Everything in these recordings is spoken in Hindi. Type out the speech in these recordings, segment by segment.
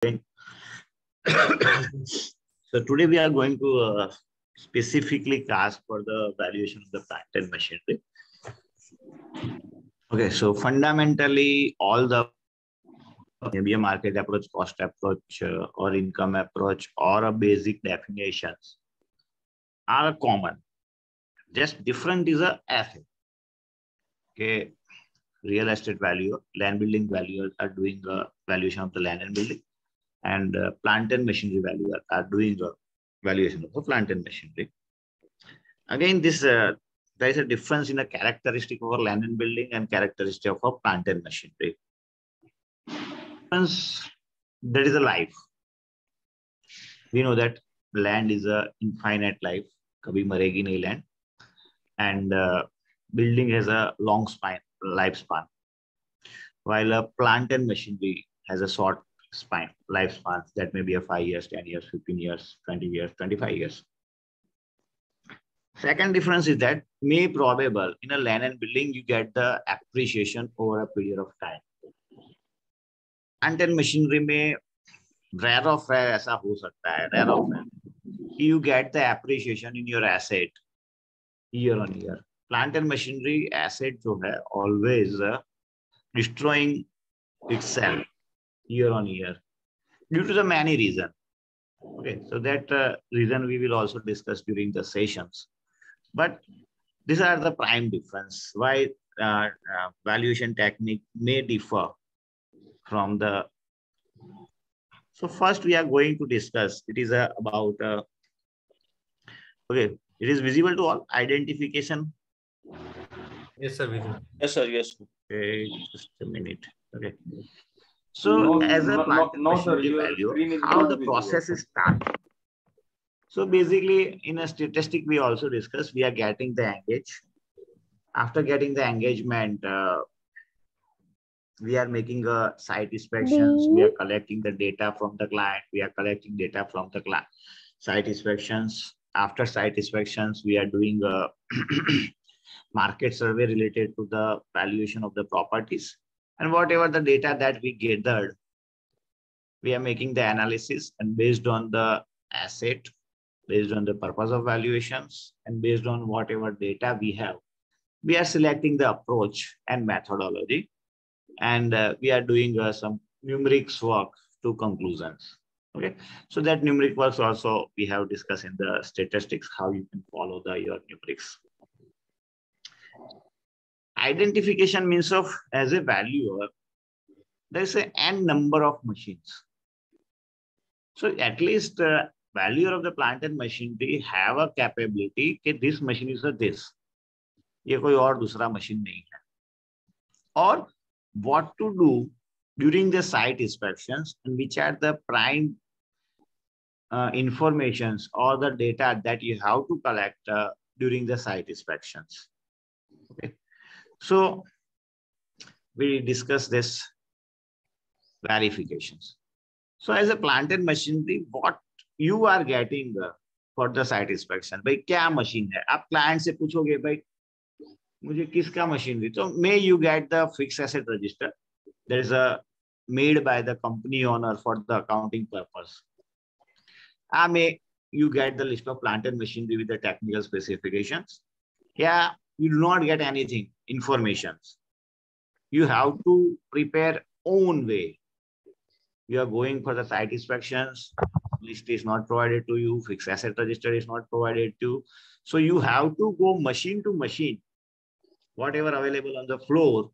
So today we are going to specifically ask for the valuation of the plant and machinery. Okay, so fundamentally all the maybe a market approach, cost approach, or income approach, or a basic definitions are common. Just different is a asset. Okay, real estate value, land building value are doing a valuation of the land and building, and plant and machinery value are doing the valuation of the plant and machinery. Again, this there is a difference in the characteristic of a land and building and characteristic of a plant and machinery. That is a life. We know that land is a infinite life. Kabhi maregi nahi land. And building has a long lifespan. While a plant and machinery has a short lifespan that may be a 5 years, 10 years, 15 years, 20 years, 25 years. Second difference is that may probable in a land and building you get the appreciation over a period of time. Plant and machinery में rare of rare ऐसा हो सकता है, rare of rare. You get the appreciation in your asset year on year. Plant and machinery asset जो है always destroying itself year on year due to the many reasons. Okay, so that reason we will also discuss during the sessions. But these are the prime difference why valuation technique may differ from the. So first we are going to discuss. It is about. Okay, it is visible to all. Identification. Yes, sir. Visible. Yes, sir. Yes. Okay, just a minute. Okay. So as a plant machinery value, how the process is started. So basically, in a statistic, we also discussed, we are getting the engage. After getting the engagement, we are making a site inspections. We are collecting the data from the client. We are collecting data from the client. Site inspections. After site inspections, we are doing a market survey related to the valuation of the properties. And whatever the data that we gathered, we are making the analysis, and based on the asset, based on the purpose of valuations, and based on whatever data we have, we are selecting the approach and methodology, and we are doing some numerics work to conclusions. Okay, so that numeric works also we have discussed in the statistics, how you can follow your numerics. Identification means of as a valuer, there is an n number of machines. So at least valuer of the plant and machinery have a capability that this machine is a this. ये कोई और दूसरा machine नहीं है. Or what to do during the site inspections, and which are the prime informations or the data that you have to collect during the site inspections. Okay. So we discuss this verifications. So as a plant and machinery, what you are getting for the site inspection, भाई क्या machine है? आप client से पूछोगे भाई मुझे किसका machinery? So may you get the fixed asset register. There is a made by the company owner for the accounting purpose. May you get the list of plant and machinery with the technical specifications. Yeah, you do not get anything, informations. You have to prepare own way. You are going for the site inspections, list is not provided to you, fixed asset register is not provided to you. So you have to go machine to machine, whatever available on the floor,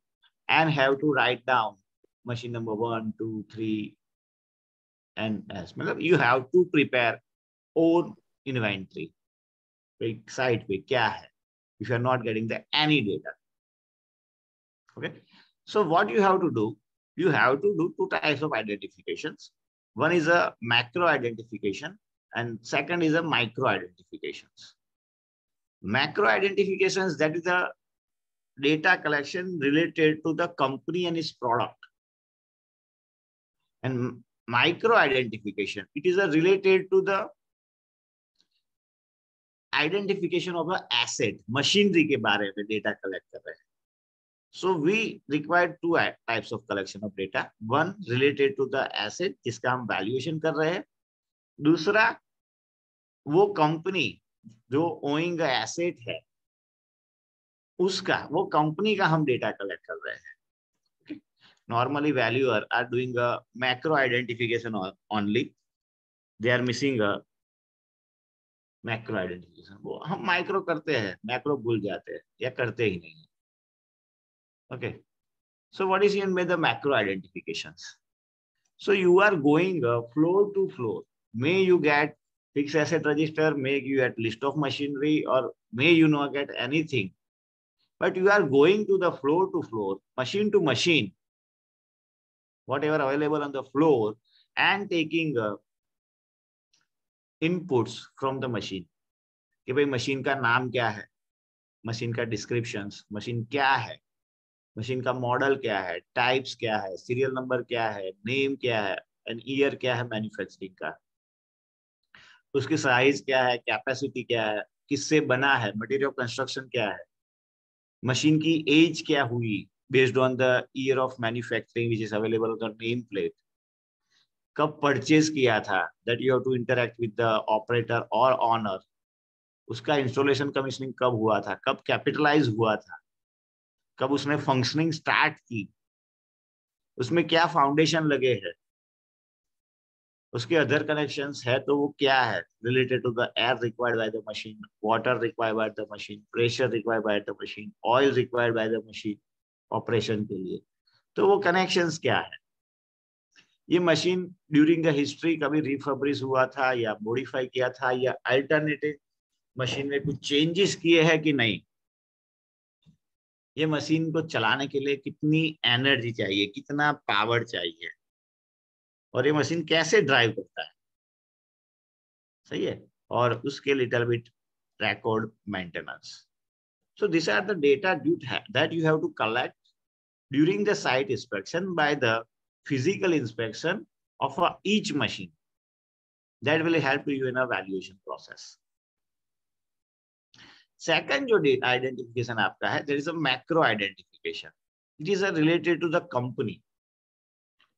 and have to write down machine number 1, 2, 3, and as you have to prepare own inventory. Site pe kya hai, if you are not getting any data. Okay. So what you have to do, you have to do two types of identifications. One is a macro identification and second is a micro identifications. Macro identifications, that is a data collection related to the company and its product. And micro identification, it is a related to the identification of the asset, machinery के बारे में data collect कर रहे हैं. So we require two types of collection of data. One related to the asset जिसका हम valuation कर रहे हैं, दूसरा वो कंपनी जो ओइंग एसेट है उसका, वो कंपनी का हम डेटा कलेक्ट कर रहे हैं. Normally valuer are doing a macro identification only. They are missing a macro identification. वो हम माइक्रो करते हैं, मैक्रो भूल जाते हैं या करते ही नहीं. Okay. So what is meant by the macro identifications? So you are going floor to floor. May you get fixed asset register, may you get list of machinery, or may you not get anything. But you are going to the floor to floor, machine to machine, whatever available on the floor, and taking inputs from the machine. कि भाई मशीन का नाम क्या है, मशीन का डिस्क्रिप्शंस, मशीन क्या है, मशीन का मॉडल क्या है, टाइप्स क्या है, सीरियल नंबर क्या है, नेम क्या है, एंड ईयर क्या है मैन्युफैक्चरिंग का, उसकी साइज क्या है, कैपेसिटी क्या है, किससे बना है, मटेरियल कंस्ट्रक्शन क्या है, मशीन की एज क्या हुई based on the year of manufacturing which is available on the name plate, कब परचेज किया था, that you have to interact with the operator और ऑनर, उसका इंस्टॉलेशन कमीशनिंग कब हुआ था, कब कैपिटलाइज हुआ था, कब उसने फंक्शनिंग स्टार्ट की, उसमें क्या फाउंडेशन लगे हैं, उसके अदर कनेक्शंस है तो वो क्या है, related to the air required by the machine, water required by the machine, pressure required by the machine, oil required by the machine operation के लिए, तो वो कनेक्शंस क्या है. ये मशीन ड्यूरिंग द हिस्ट्री कभी रिफर्बिश हुआ था या मॉडिफाई किया था या अल्टरनेटिव मशीन में कुछ चेंजेस किए हैं कि नहीं, ये मशीन को चलाने के लिए कितनी एनर्जी चाहिए, कितना पावर चाहिए, और ये मशीन कैसे ड्राइव करता है, सही है, और उसके little bit record maintenance. So these are the data that you have to collect during the site inspection by the physical inspection of each machine. That will help you in a valuation process. Second जो data identification आपका है, there is a macro identification. It is related to the company,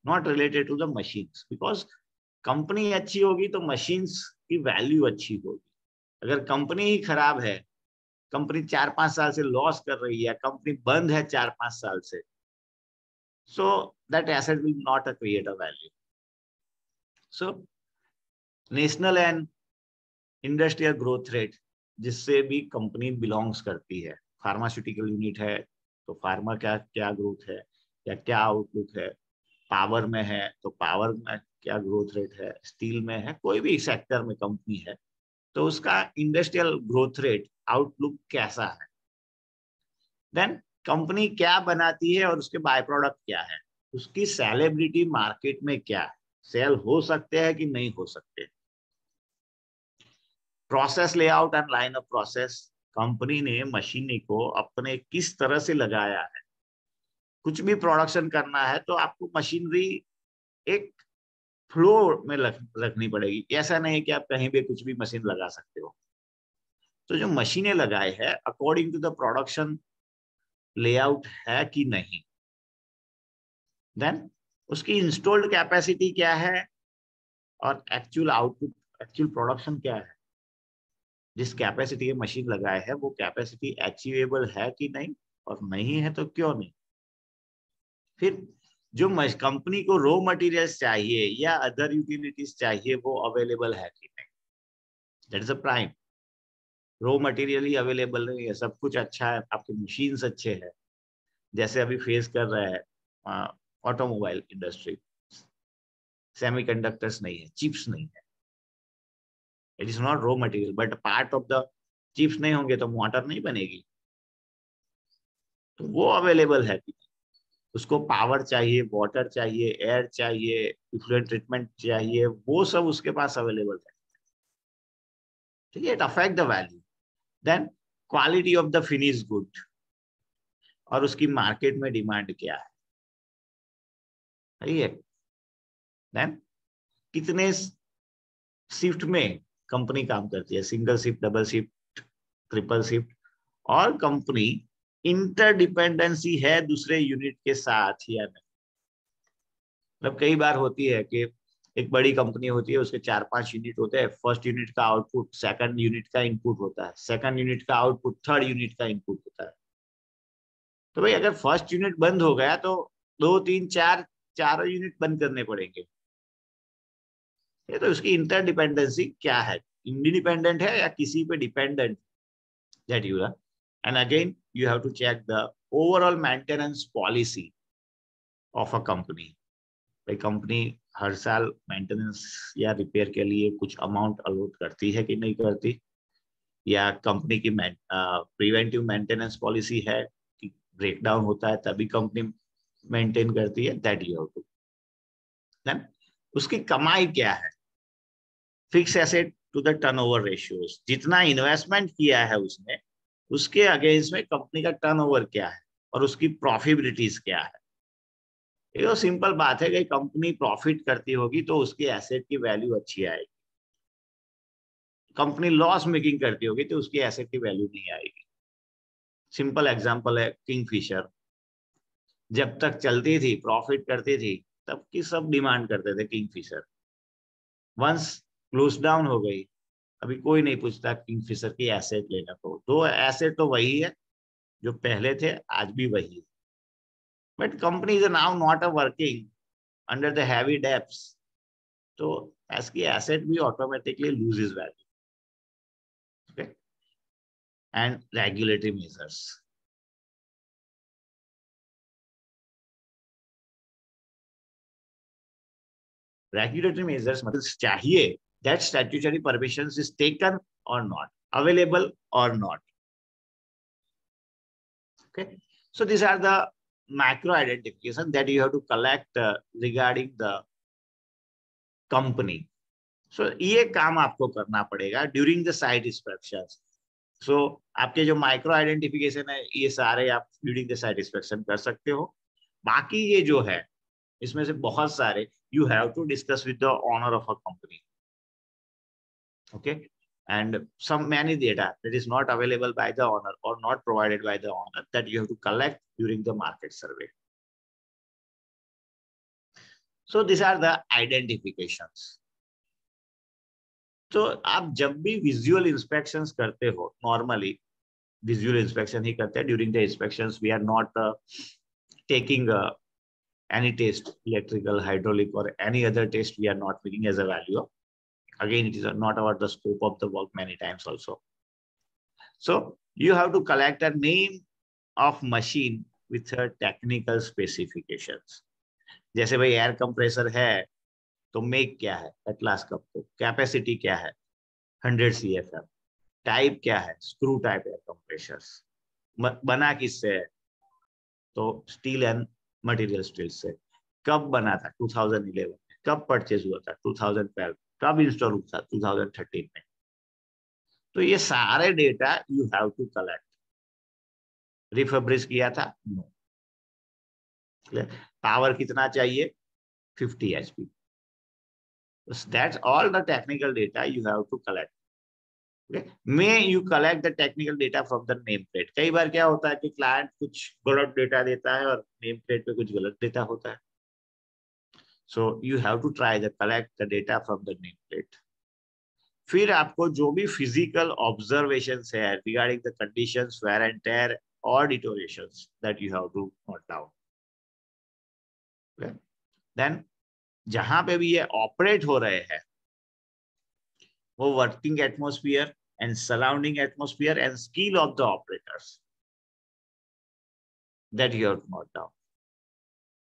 not related to the machines. Because company अच्छी होगी तो machines की value अच्छी होगी. अगर कंपनी ही खराब है, कंपनी 4-5 साल से लॉस कर रही है, कंपनी बंद है 4-5 साल से, so that asset will not create a value. So national and industrial growth rate जिससे भी कंपनी बिलोंग्स करती है, फार्मास्यूटिकल यूनिट है तो फार्मा क्या क्या ग्रोथ है या क्या आउटलुक है, पावर में है तो पावर में क्या ग्रोथ रेट है, स्टील में है, कोई भी सेक्टर में कंपनी है तो उसका इंडस्ट्रियल ग्रोथ रेट आउटलुक कैसा है. देन कंपनी क्या बनाती है और उसके बाय प्रोडक्ट क्या है, उसकी सेलेब्रिटी मार्केट में क्या है, सेल हो सकते हैं कि नहीं हो सकते. Process layout and line of process, company ने मशीनरी को अपने किस तरह से लगाया है. कुछ भी प्रोडक्शन करना है तो आपको मशीनरी एक फ्लो में रखनी पड़ेगी. ऐसा नहीं कि आप कहीं भी कुछ भी मशीन लगा सकते हो. तो जो मशीनें लगाए हैं according to the production layout है कि नहीं. देन उसकी इंस्टॉल्ड कैपेसिटी क्या है और एक्चुअल आउटपुट, एक्चुअल प्रोडक्शन क्या है. जिस कैपेसिटी की मशीन लगाए है वो कैपेसिटी अचीवेबल है कि नहीं, और नहीं है तो क्यों नहीं. फिर जो कंपनी को रॉ मटेरियल्स चाहिए या अदर यूटिलिटीज चाहिए वो अवेलेबल है कि नहीं. That is a prime. Raw material he available नहीं है, सब कुछ अच्छा है, आपके मशीन्स अच्छे हैं, जैसे अभी फेस कर रहा है ऑटोमोबाइल इंडस्ट्री, सेमीकंडक्टर्स नहीं है, चिप्स नहीं है. It is not raw material but part of the chips नहीं होंगे तो मोटर नहीं बनेगी. तो वो अवेलेबल है कि उसको पावर चाहिए, वाटर चाहिए, एयर चाहिए, इफ्लुएंट ट्रीटमेंट चाहिए, वो सब उसके पास अवेलेबल है. ठीक है, it affect the value. Then quality of the finish good और उसकी मार्केट में डिमांड क्या है. सही है. देन कितने शिफ्ट में कंपनी काम करती है, single shift, double shift, triple shift, और कंपनी इंटरडिपेंडेंसी है दूसरे यूनिट के साथ या नहीं। मतलब कई बार होती है कि एक बड़ी कंपनी होती है, उसके 4-5 यूनिट होते हैं। फर्स्ट यूनिट का आउटपुट सेकंड यूनिट का इनपुट होता है, सेकंड यूनिट का आउटपुट थर्ड यूनिट का इनपुट होता है। तो भाई अगर फर्स्ट यूनिट बंद हो गया तो 2, 3, 4 चारों यूनिट बंद करने पड़ेंगे। ये तो उसकी इंटरडिपेंडेंसी क्या है, इंडिपेंडेंट है या किसी पे dependent, that you are. And again you have to check the overall maintenance policy of a company. भाई कंपनी हर साल मेंटेनेंस या रिपेयर के लिए कुछ अमाउंट अलॉट करती है कि नहीं करती, या कंपनी की प्रिवेंटिव मेंटेनेंस पॉलिसी है कि ब्रेकडाउन होता है तभी कंपनी मेंटेन करती है, that you have to. Then उसकी कमाई क्या है, fix asset to the turnover ratios, जितना इन्वेस्टमेंट किया है उसने उसके अगेंस्ट में कंपनी का टर्नओवर क्या है और उसकी प्रॉफिटेबिलिटीज क्या है। ये तो सिंपल बात है कि कंपनी प्रॉफिट करती होगी तो उसकी एसेट की वैल्यू अच्छी आएगी, कंपनी लॉस मेकिंग करती होगी तो उसकी एसेट की वैल्यू नहीं आएगी। सिंपल एग्जांपल है किंगफिशर, जब तक चलती थी प्रॉफिट करती थी तब की सब डिमांड करते थे किंगफिशर। वंस क्लोज डाउन हो गई, अभी कोई नहीं पूछता किंगफिशर की एसेट लेना, तो दो एसेट तो वही है जो पहले थे, आज भी वही है। But company is now not a working under the heavy debts, तो इसकी एसेट भी automatically loses value. Okay, and regulatory measures. Regulatory measures मतलब चाहिए that statutory permission is taken or not, available or not. Okay, so these are the macro identification that you have to collect regarding the company. So ये काम आपको करना पड़ेगा during the site inspections. So आपके जो माइक्रो आइडेंटिफिकेशन है ये सारे आप ड्यूरिंग द साइट इंस्पेक्शन कर सकते हो। बाकी ये जो है इसमें से बहुत सारे you have to discuss with the owner of a company. Okay, and some many data that is not available by the owner or not provided by the owner that you have to collect during the market survey. So these are the identifications. तो आप जब भी विजुअल इंस्पेक्शंस करते हो, नॉर्मली विजुअल इंस्पेक्शन ही करते हैं। During the inspections we are not taking any test, electrical, hydraulic or any other test we are not taking as a value. Again, it is not about the scope of the work many times also. So you have to collect a name of machine with her technical specifications. जैसे भाई एयर कंप्रेसर है तो मेक क्या है, एटलास कप को, कैपेसिटी क्या है 100 CFM, टाइप क्या है स्क्रू टाइप एयर कंप्रेसर्स, बना किससे है तो स्टील एंड मटेरियल स्टील से, कब बना था 2011 में, कब परचेज हुआ था 2012, कब इंस्टॉल हुआ था 2013 में। तो ये सारे data you have to collect. Refurbish किया था, नो। पावर कितना चाहिए 50 HP। That's all the technical data you have to collect. May you collect the technical data from the name plate. कई बार क्या होता है कि क्लाइंट कुछ गलत डेटा देता है और नेम प्लेट पे कुछ गलत डेटा होता है। So you have to try the collect the data from the name plate. फिर आपको जो भी फिजिकल ऑब्जर्वेशन है regarding the conditions, wear and tear और deteriorations that you have to note down. Then जहां पे भी ये ऑपरेट हो रहे हैं वो working atmosphere and surrounding atmosphere and skill of the operators that you have to note down.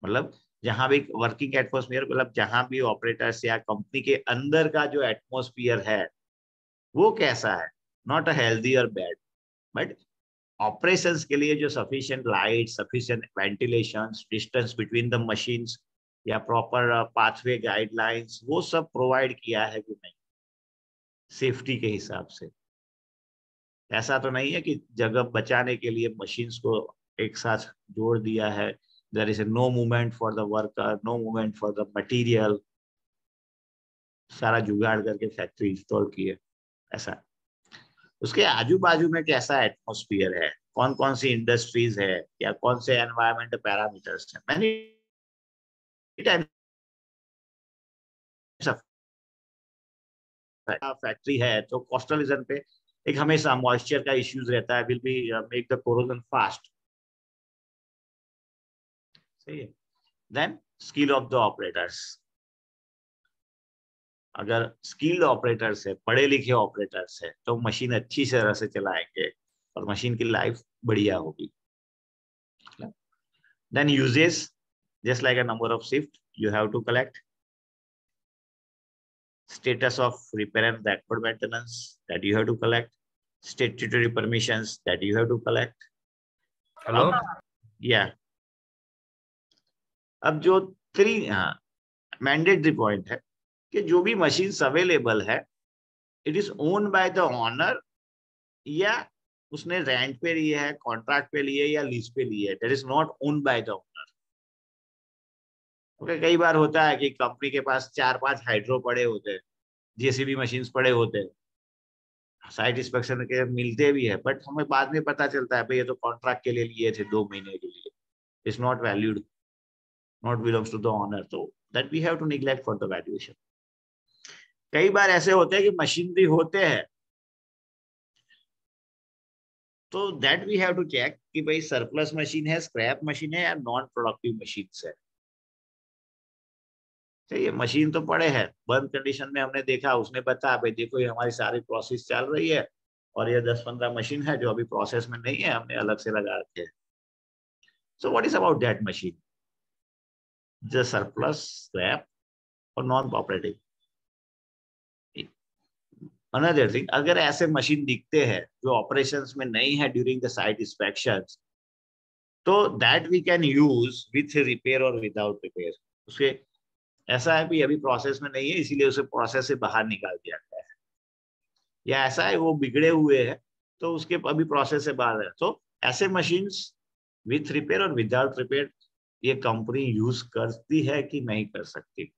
मतलब जहां भी वर्किंग एटमॉस्फेयर, मतलब जहां भी ऑपरेटर्स या कंपनी के अंदर का जो एटमॉस्फेयर है वो कैसा है, नॉट अ हेल्दी और बैड, बट ऑपरेशंस के लिए जो sufficient light, sufficient ventilation, distance between the machines या प्रॉपर पाथवे गाइडलाइंस वो सब प्रोवाइड किया है कि नहीं सेफ्टी के हिसाब से। ऐसा तो नहीं है कि जगह बचाने के लिए मशीन्स को एक साथ जोड़ दिया है, there is no movement for the worker, no movement for the material, सारा जुगाड़ करके फैक्ट्री इंस्टॉल की है ऐसा। उसके आजू बाजू में कैसा एटमोस्फियर है, कौन कौन सी इंडस्ट्रीज है, या कौन से एनवायरमेंट पैरामीटर्स हैं। मैनी फैक्ट्री है तो कोस्टल रीजन पे एक हमेशा मॉइस्चर का इश्यूज रहता है, will be make the corrosion fast. सही है। Then skill of the operators, अगर स्किल्ड ऑपरेटर्स है, पढ़े लिखे ऑपरेटर्स है, तो मशीन अच्छी तरह से चलाएंगे और मशीन की लाइफ बढ़िया होगी। Then uses, just like a number of shift you have to collect, status of repair and backward maintenance that you have to collect, statutory permissions that you have to collect. Hello Yeah. अब जो मैंडेटरी पॉइंट है कि जो भी मशीन्स अवेलेबल है, it is owned by the owner, या उसने रेंट पे लिए है, कॉन्ट्रैक्ट पे लिए या लीज पे लिए है, that is not owned by the owner. Okay, कई बार होता है कि कंपनी के पास 4-5 हाइड्रो पड़े होते हैं, जेसीबी मशीन्स पड़े होते हैं, साइट इंस्पेक्शन के मिलते भी है, बट हमें बाद में पता चलता है भाई ये तो कॉन्ट्रैक्ट के लिए लिए थे 2 महीने के लिए, it's not valued, not belongs to the owner, तो that we have to neglect for the valuation. कई बार ऐसे होते हैं कि मशीनरी होते हैं, तो that we have to check कि भाई सरप्लस मशीन है, स्क्रैप मशीन है, या नॉन प्रोडक्टिव मशीन है। ये मशीन तो पड़े हैं बंद कंडीशन में, हमने देखा, उसने बताया भाई देखो ये हमारी सारी प्रोसेस चल रही है और ये 10-15 मशीन है जो अभी प्रोसेस में नहीं है, हमने अलग से लगा रखे हैं। So what is about that machine, the surplus, scrap और नॉन ऑपरेटिव। अनदर थिंग, अगर ऐसे मशीन दिखते हैं जो ऑपरेशंस में नहीं है ड्यूरिंग द साइट इंस्पेक्शंस, तो that we can use with repair और विदाउट रिपेयर। उसके ऐसा है भी अभी प्रोसेस में नहीं है इसीलिए उसे प्रोसेस से बाहर निकाल दिया गया है, या ऐसा है वो बिगड़े हुए हैं तो उसके अभी प्रोसेस से बाहर है, तो ऐसे मशीन्स विथ रिपेयर और विदाउट रिपेयर ये कंपनी यूज करती है कि नहीं कर सकती।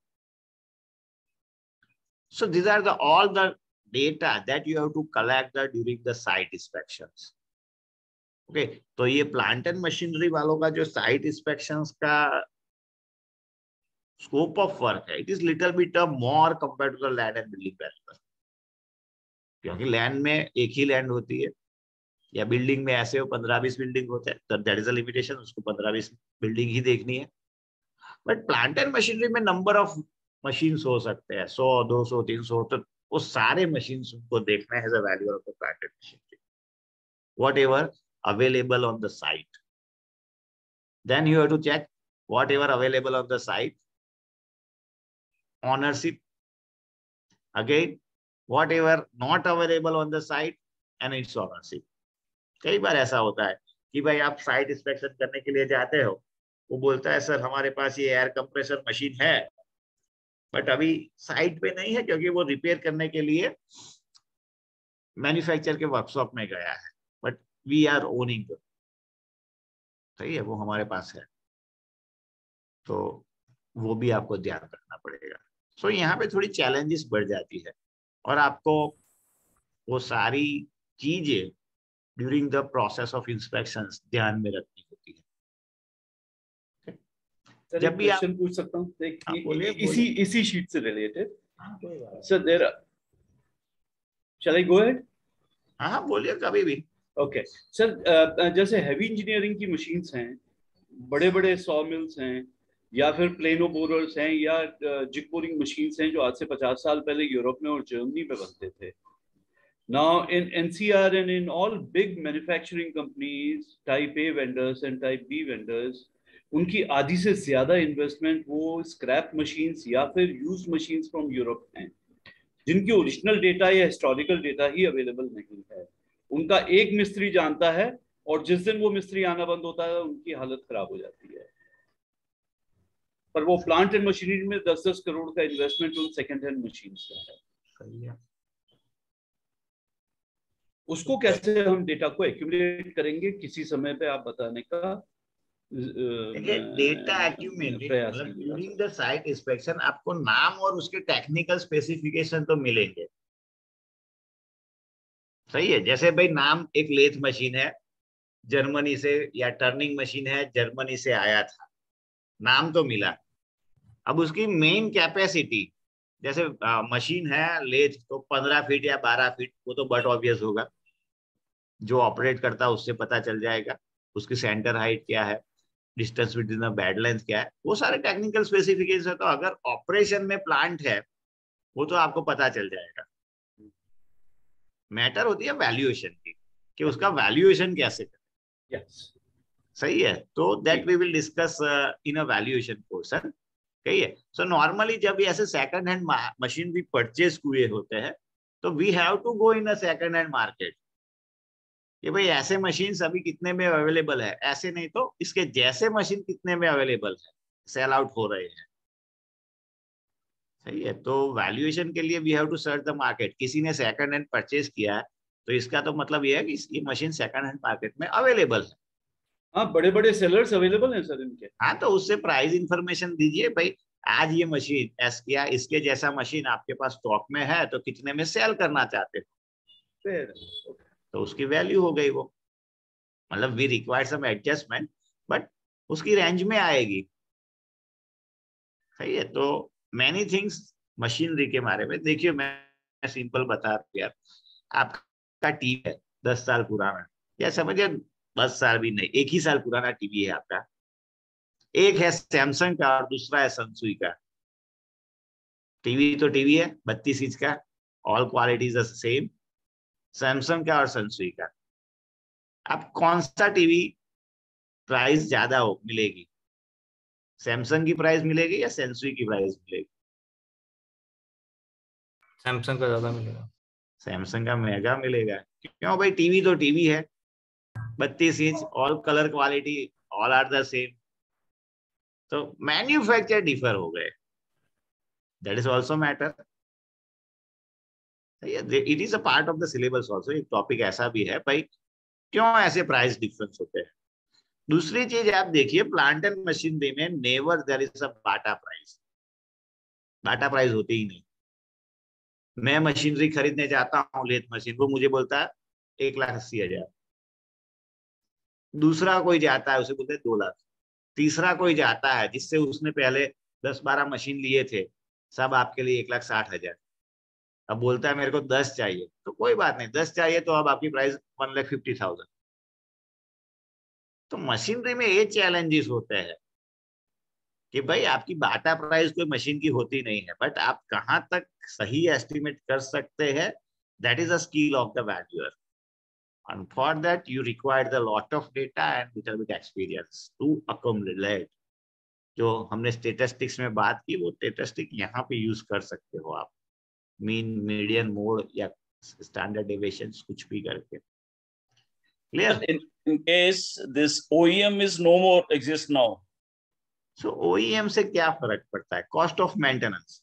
So these are the all the data that you have to collect during the site inspections. Okay, तो ये प्लांट एंड मशीनरी वालों का जो साइट इंस्पेक्शंस का स्कोप ऑफ वर्क है, it is little bit more compare to the land and building valuation, क्योंकि लैंड में एक ही लैंड होती है, या बिल्डिंग में ऐसे हो 15-20 बिल्डिंग होते हैं, तो दैट इज अ लिमिटेशन, उसको 15-20 बिल्डिंग ही देखनी है। बट प्लांट एंड मशीनरी में नंबर ऑफ मशीन हो सकते हैं, 100, 200, 300, तो वो सारे मशीन को देखना है the value of the plant and machinery, whatever available on the site. Then you have to check whatever available on the site, ownership, again whatever not available on the site and its ownership। कई बार ऐसा होता है कि भाई आप साइट इंस्पेक्शन करने के लिए जाते हो, वो बोलता है सर हमारे पास ये एयर कंप्रेसर मशीन है, बट अभी साइट पे नहीं है क्योंकि वो रिपेयर करने के लिए मैन्युफैक्चर के वर्कशॉप में गया है, बट वी आर ओनिंग, सही है, वो हमारे पास है, तो वो भी आपको ध्यान रखना पड़ेगा। सो यहाँ पे थोड़ी चैलेंजेस बढ़ जाती है और आपको वो सारी चीजें during the process of inspections ध्यान में रखनी होती है। सर जब एक भी आप, क्वेश्चन पूछ सकता हूँ बोलिए इसी शीट से related. Sir there, shall I go ahead? हाँ बोलिए कभी भी। ओके सर, जैसे हैवी इंजीनियरिंग की मशीन्स हैं, बड़े बड़े सॉ मिल्स हैं, या फिर प्लेनो बोरर्स हैं, या जिग बोरिंग मशीन्स हैं जो आज से 50 साल पहले यूरोप में और जर्मनी में बनते थे। Now in NCR and in all big manufacturing companies, type A vendors and type B vendors, उनकी आधी से ज्यादा इन्वेस्टमेंट वो स्क्रैप मशीन्स या फिर यूज्ड मशीन्स फ्रॉम यूरोप हैं, जिनकी ओरिजिनल डेटा या हिस्टोरिकल डेटा ही अवेलेबल नहीं है। उनका एक मिस्त्री जानता है और जिस दिन वो मिस्त्री आना बंद होता है उनकी हालत खराब हो जाती है। पर वो प्लांट एंड मशीनरी में 10-10 करोड़ का इन्वेस्टमेंट उन सेकेंड हैंड मशीन्स का है। सही है। उसको कैसे हम डेटा को एक्यूमुलेट करेंगे किसी समय पे, आप बताने का डेटा एक्यूमुलेट मतलब ड्यूरिंग द साइट इंस्पेक्शन आपको नाम और उसके टेक्निकल स्पेसिफिकेशन तो मिलेंगे, सही है। जैसे भाई नाम एक लेथ मशीन है जर्मनी से, या टर्निंग मशीन है जर्मनी से आया था, नाम तो मिला। अब उसकी मेन कैपेसिटी, जैसे मशीन है लेथ तो 15 फीट या 12 फीट, वो तो बट ऑब्वियस होगा, जो ऑपरेट करता है उससे पता चल जाएगा। उसकी सेंटर हाइट क्या है, distance between the bed length क्या है, वो सारे टेक्निकल स्पेसिफिकेशन है। तो अगर ऑपरेशन में प्लांट है वो तो आपको पता चल जाएगा। मैटर होती है वैल्यूएशन की, कि उसका वैल्यूएशन कैसे करें। यस, सही है। तो that we will discuss in a valuation portion. सही है। सो नॉर्मली जब ऐसे सेकंड हैंड मशीन भी परचेज हुए होते हैं, तो we have to go in a second hand market, कि भाई ऐसे मशीन अभी कितने में अवेलेबल है, ऐसे नहीं तो इसके जैसे मशीन कितने में अवेलेबल है, सेल आउट हो रहे हैं। सही है। तो वैल्यूएशन के लिए we have to search the market. किसी ने सेकंड हैंड परचेज किया है तो इसका तो मतलब ये है कि इसकी मशीन सेकंड हैंड मार्केट में अवेलेबल है। हाँ, बड़े बड़े सेलर्स अवेलेबल हैं सर इनके। हाँ, तो उससे प्राइस इंफॉर्मेशन दीजिए भाई, आज ये मशीन या इसके जैसा मशीन आपके पास स्टॉक में है तो कितने में सेल करना चाहते हो, फिर तो उसकी वैल्यू हो गई वो। मतलब we require some adjustment, but उसकी रेंज में आएगी। सही है। तो मैनी थिंग्स मशीनरी के बारे में देखिए, मैं सिंपल बता रहा यार। आपका टीवी है 10 साल पुराना, या समझिए 10 साल भी नहीं, 1 ही साल पुराना टीवी है आपका। एक है सैमसंग का और दूसरा है सनसुई का। टीवी तो टीवी है 32 इंच का, all qualities the same, Samsung का और सनसुई का। अब कौन सा टीवी प्राइस ज्यादा हो मिलेगी, सैमसंग की प्राइस मिलेगी या सैमसंग की प्राइस मिलेगी? सैमसंग का ज्यादा मिलेगा। सैमसंग का महंगा मिलेगा। क्यों भाई, टीवी तो टीवी है, 32 inch, all colour quality, all are the same. तो मैन्युफैक्चर डिफर हो गए, that is also matter. It is a part of the syllabus also. एक टॉपिक ऐसा भी है भाई, क्यों ऐसे प्राइस डिफरेंस होते हैं। दूसरी चीज आप देखिए, प्लांट एंड मशीनरी में never there is a Bata price. Bata price होती ही नहीं। मैं मशीनरी खरीदने जाता हूँ लेथ मशीन, वो मुझे बोलता है 1,80,000। दूसरा कोई जाता है उसे बोलते हैं 2 लाख। तीसरा कोई जाता है जिससे उसने पहले 10-12 मशीन लिए थे, सब आपके लिए 1,60,000। अब बोलता है मेरे को 10 चाहिए, तो कोई बात नहीं, 10 चाहिए तो अब आपकी प्राइस 1,50,000। तो मशीनरी में ये चैलेंजेस होते हैं कि भाई आपकी बाटा प्राइस कोई मशीन की होती नहीं है, बट आप कहाँ तक सही एस्टिमेट कर सकते हैं, that is a skill of the valuer. And for that, you require the lot of data and little bit experience to accumulate. जो हमने स्टेटिस्टिक्स में बात की, वो स्टेटिस्टिक यहाँ पे यूज कर सकते हो आप, मीन, मीडियन, मोड या स्टैंडर्ड डेविएशन कुछ भी करके। Clear? In case this OEM is no more exist now. So OEM से क्या फर्क पड़ता है? Cost of maintenance.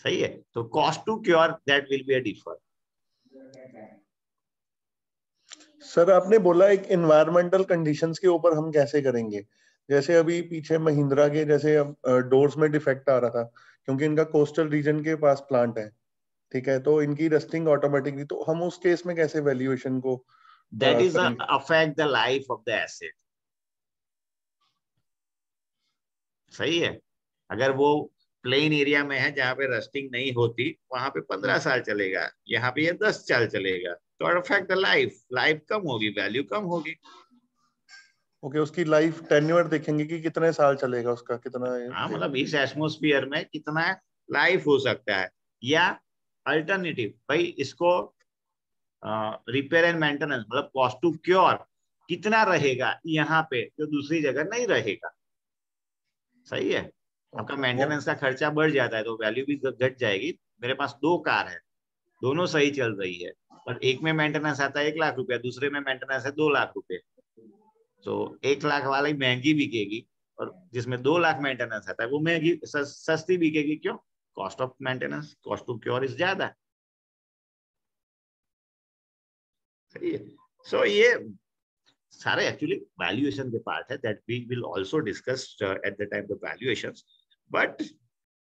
सही है। तो cost to cure that will be a differ. Sir आपने बोला एक एनवायरमेंटल कंडीशंस के ऊपर हम कैसे करेंगे, जैसे अभी पीछे महिंद्रा के जैसे डोर्स में डिफेक्ट आ रहा था क्योंकि इनका कोस्टल रीजन के पास प्लांट है, ठीक है, तो इनकी रस्टिंग ऑटोमेटिक थी, तो हम उस केस में कैसे वैल्यूएशन को दैट इज करेंगे? Affect the life of the asset. सही है। अगर वो प्लेन एरिया में है जहां पे रस्टिंग नहीं होती, वहां पे 15 साल चलेगा, यहाँ पे ये 10 साल चलेगा, तो अफेक्ट द लाइफ, लाइफ कम होगी, वैल्यू कम होगी। ओके, उसकी लाइफ टेन्योर देखेंगे कि कितने साल चलेगा उसका, कितना हाँ, मतलब इस एटमोस्फियर में कितना लाइफ हो सकता है। या अल्टरनेटिव भाई, इसको रिपेयर एंड मेंटेनेंस, मतलब कॉस्ट टू क्योर कितना रहेगा यहाँ पे जो दूसरी जगह नहीं रहेगा। सही है। आपका मेंटेनेंस का खर्चा बढ़ जाता है तो वैल्यू भी घट जाएगी। मेरे पास 2 कार है, दोनों सही चल रही है, पर एक में मेंटेनेंस आता है 1,00,000 रुपया, दूसरे में मेंटेनेंस है 2,00,000 रुपए। तो 1,00,000 वाली महंगी बिकेगी, और जिसमें 2,00,000 मेंटेनेंस आता है वो महंगी सस्ती बिकेगी। क्यों? Cost of maintenance, cost to cure is ज्यादा। सही है। सो ये सारे एक्चुअली वैल्यूएशन के पार्ट है, that we will also discuss at the time the valuations. But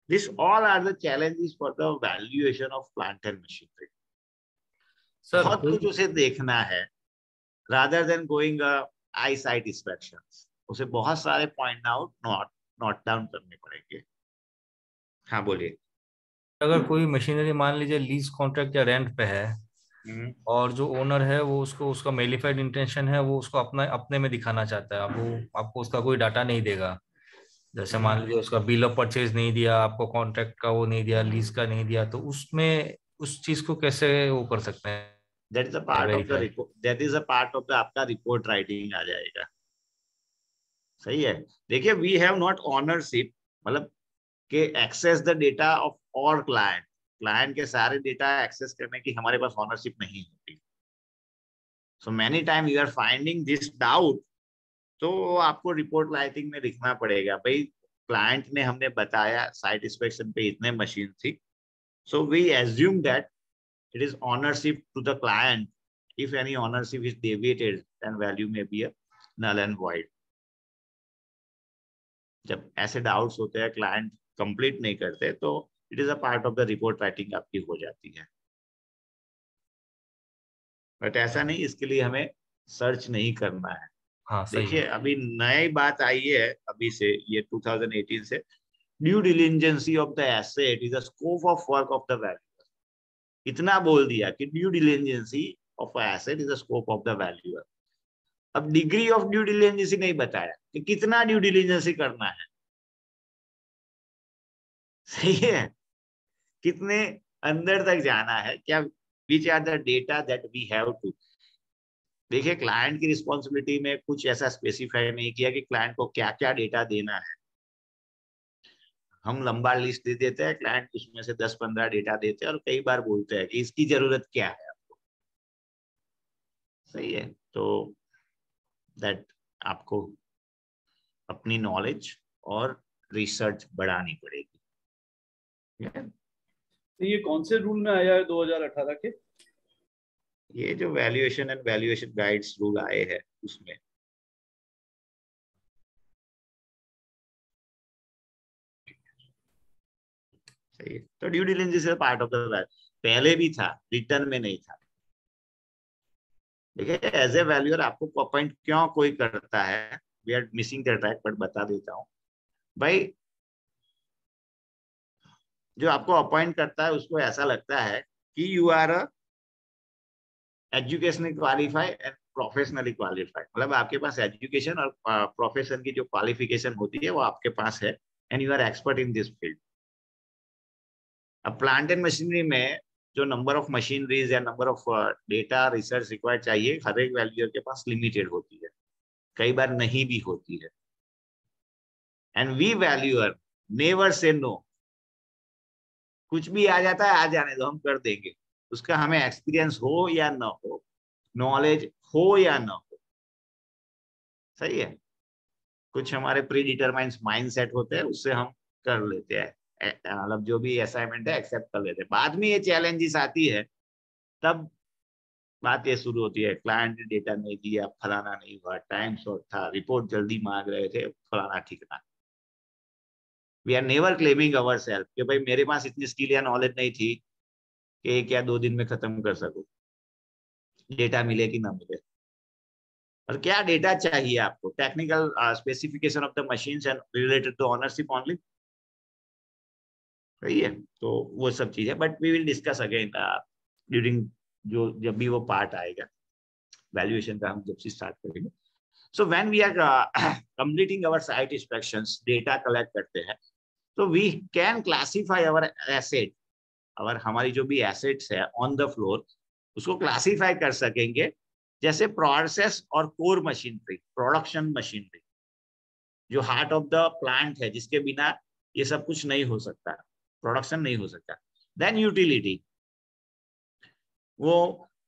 This all are the challenges for the valuation of plant and machinery. Sir बहुत कुछ उसे देखना है, rather than going eyesight inspections. उसे बहुत सारे पॉइंट आउट नोट डाउन करने पड़ेंगे. हाँ बोलिए. अगर कोई मशीनरी मान लीजिए लीज कॉन्ट्रैक्ट या रेंट पे है और जो ओनर है वो उसको उसका मेलिफाइड इंटेंशन है, वो उसको अपना अपने में दिखाना चाहता है, अब वो आपको उसका कोई डाटा नहीं देगा. जैसे मान लीजिए उसका बिल ऑफ परचेज नहीं दिया, आपको कॉन्ट्रैक्ट का वो नहीं दिया, लीज का नहीं दिया, तो उसमें उस चीज को कैसे वो कर सकते हैं? That is a part of the verify. report. That is a part of the आपका रिपोर्ट राइटिंग आ जाएगा. सही है. देखिए, वी हैव नॉट ओनरशिप, मतलब के एक्सेस द डेटा ऑफ और क्लाइंट के सारे डेटा एक्सेस करने की हमारे पास ओनरशिप नहीं होती. So many time you are finding this doubt, तो आपको रिपोर्ट राइटिंग में लिखना पड़ेगा, भाई क्लाइंट ने हमने बताया साइट इंस्पेक्शन पे इतने मशीन थी, so we assume that it is ownership to the client. If any ownership is deviated, then value may be a null and void. जब ऐसे डाउट्स होते हैं, क्लाइंट कंप्लीट नहीं करते, तो it is a part of the report writing आपकी हो जाती है. बट ऐसा नहीं, इसके लिए हमें सर्च नहीं करना है. हाँ सही देखिए, है. अभी नई बात आई है, अभी से ये 2018 से, due diligence of the asset is the scope of work of the value. इतना बोल दिया कि due diligence of asset is the scope of the valuer. अब डिग्री ऑफ ड्यू डिलिजेंसी नहीं बताया कि कितना ड्यू डिलिजेंसी करना है. सही है. कितने अंदर तक जाना है, क्या which are the data that we have to. देखिए, क्लाइंट की रिस्पॉन्सिबिलिटी में कुछ ऐसा स्पेसिफाई नहीं किया कि क्लाइंट को क्या क्या डेटा देना है. हम लंबा लिस्ट दे देते हैं, क्लाइंट उसमें से 10-15 डेटा देते हैं और कई बार बोलते हैं कि इसकी जरूरत क्या है आपको. सही है. तो दैट आपको अपनी नॉलेज और रिसर्च बढ़ानी पड़ेगी. तो ये कौन से रूल में आया है 2018 के? ये जो valuation and valuation guides rule आए हैं उसमें. सही है. तो due diligence is part of the, पहले भी था, रिटर्न में नहीं था. देखिए, एज ए वैल्यूअर आपको अपॉइंट क्यों कोई करता है, we are missing the track, but बता देता हूँ भाई. जो आपको अपॉइंट करता है उसको ऐसा लगता है कि you are educationally qualified and professionally qualified, मतलब आपके पास एजुकेशन और प्रोफेशन की जो क्वालिफिकेशन होती है वो आपके पास है, and you are expert in this field. अब प्लांट एंड मशीनरी में जो नंबर ऑफ मशीनरीज या number of data research required चाहिए, हर एक वैल्यूअर के पास लिमिटेड होती है, कई बार नहीं भी होती है. And we valuer never say no. कुछ भी आ जाता है, आ जाने दो, हम कर देंगे. उसका हमें एक्सपीरियंस हो या ना हो, नॉलेज हो या ना हो. सही है. कुछ हमारे प्री डिटरमाइंड माइंड सेट होते हैं, उससे हम कर लेते हैं, मतलब जो भी असाइनमेंट है एक्सेप्ट कर लेते हैं. बाद में ये चैलेंजेस आती है, तब बात ये शुरू होती है, क्लाइंट ने डेटा नहीं दिया, फलाना नहीं हुआ, टाइम शॉर्ट था, रिपोर्ट जल्दी मांग रहे थे, फलाना ठिकाना. We are never claiming our self कि भाई मेरे पास इतनी स्किल या नॉलेज नहीं थी कि 1 या 2 दिन में खत्म कर सकूं. डेटा मिले कि ना मिले, और क्या डेटा चाहिए आपको, technical specification of the machines and related to ownership only. सही है. तो वो सब चीज है, but we will discuss again during जब भी वो पार्ट आएगा वैल्यूएशन का, हम जब से स्टार्ट करेंगे. So when we are completing our site inspections, data collect करते हैं, तो we can classify our asset. अगर हमारी जो भी एसेट्स है ऑन द फ्लोर, उसको क्लासिफाई कर सकेंगे, जैसे प्रोसेस और कोर मशीनरी, प्रोडक्शन मशीनरी, जो हार्ट ऑफ द प्लांट है, जिसके बिना ये सब कुछ नहीं हो सकता, प्रोडक्शन नहीं हो सकता. देन यूटिलिटी, वो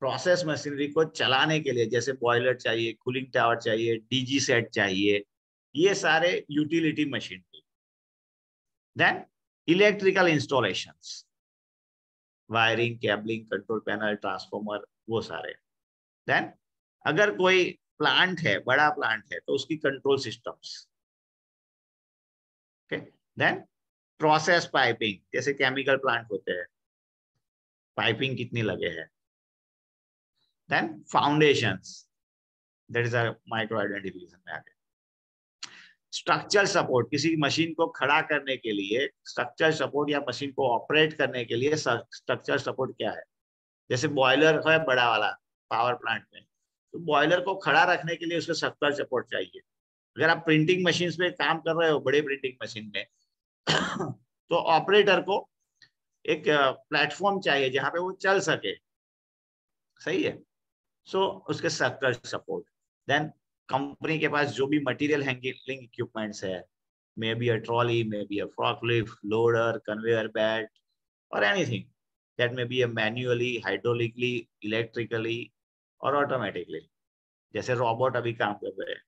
प्रोसेस मशीनरी को चलाने के लिए, जैसे बॉयलर चाहिए, कूलिंग टावर चाहिए, डीजी सेट चाहिए, ये सारे utility machinery. Then electrical installations, wiring, cabling, control panel, transformer, वो सारे. देन अगर कोई प्लांट है, बड़ा प्लांट है, तो उसकी control systems. Okay. Then process piping, जैसे केमिकल प्लांट होते हैं, पाइपिंग कितनी लगे है। Then foundations, that is a micro identification में आगे। स्ट्रक्चरल सपोर्ट, किसी मशीन को खड़ा करने के लिए स्ट्रक्चरल सपोर्ट या मशीन को ऑपरेट करने के लिए स्ट्रक्चरल सपोर्ट क्या है। जैसे बॉयलर है बड़ा वाला पावर प्लांट में, तो बॉयलर को खड़ा रखने के लिए उसको स्ट्रक्चरल सपोर्ट चाहिए। अगर आप प्रिंटिंग मशीन पे काम कर रहे हो, बड़े प्रिंटिंग मशीन में तो ऑपरेटर को एक प्लेटफॉर्म चाहिए जहां पे वो चल सके, सही है। सो उसके स्ट्रक्चरल सपोर्ट। देन कंपनी के पास जो भी मटेरियल हैंडलिंग इक्विपमेंट्स है, may be a trolley, may be a forklift, loader, conveyor belt और anything that may be a manually, hydraulically, electrically और automatically, जैसे रोबोट अभी काम कर रहे हैं।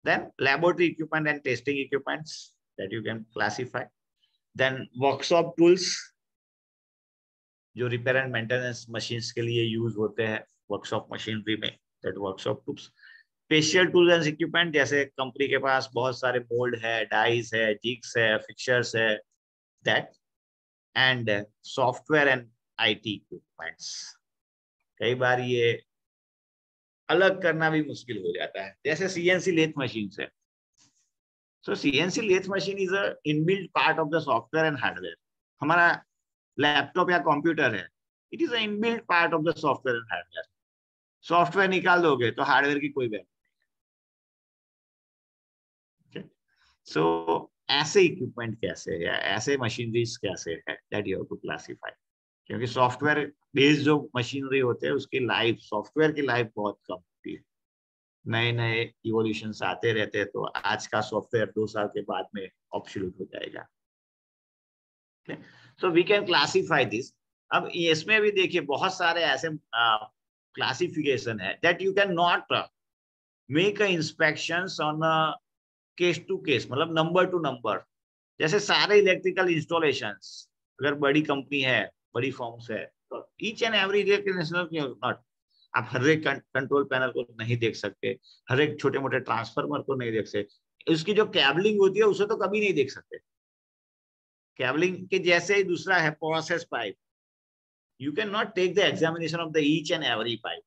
Then laboratory equipment and testing equipments that you can classify. Then workshop tools, जो रिपेयर एंड मेंटेनेंस मशीन्स के लिए यूज होते हैं वर्कशॉप मशीनरी में, that workshop tools. Special tools and equipment, जैसे कंपनी के पास बहुत सारे मोल्ड है, डाइस है, जिग्स है, फिक्चर्स है, that. And software and IT equipments, कई बार ये अलग करना भी मुश्किल हो जाता है, जैसे सीएनसी लेथ मशीन है। So CNC lathe machine is a inbuilt part of the software and hardware. हमारा लैपटॉप या कंप्यूटर है, it is a inbuilt part of the software and hardware. Software निकाल दोगे तो हार्डवेयर की कोई वैल्यू नहीं है। सो ऐसे इक्विपमेंट कैसे है, ऐसे मशीनरीज कैसे है, that you have to classify. क्योंकि सॉफ्टवेयर बेस्ड जो मशीनरी होते हैं उसकी लाइफ, सॉफ्टवेयर की लाइफ बहुत कम होती है। नए नए इवोल्यूशंस आते रहते हैं, तो आज का सॉफ्टवेयर 2 साल के बाद में ऑब्सोल्यूट हो जाएगा। So we can classify this. अब इसमें भी देखिए बहुत सारे ऐसे क्लासिफिकेशन है that you can not make a inspections on case to case, मतलब नंबर टू नंबर। जैसे सारे इलेक्ट्रिकल इंस्टॉलेशंस, अगर बड़ी कंपनी है, बड़ी फॉर्म्स है, तो each and every electrical not, आप हर एक कंट्रोल पैनल को नहीं देख सकते, हर एक छोटे मोटे ट्रांसफार्मर को नहीं देख सकते, उसकी जो कैबलिंग होती है उसे तो कभी नहीं देख सकते। कैबलिंग के जैसे ही दूसरा है process pipe, you can not take the examination of the each and every pipe.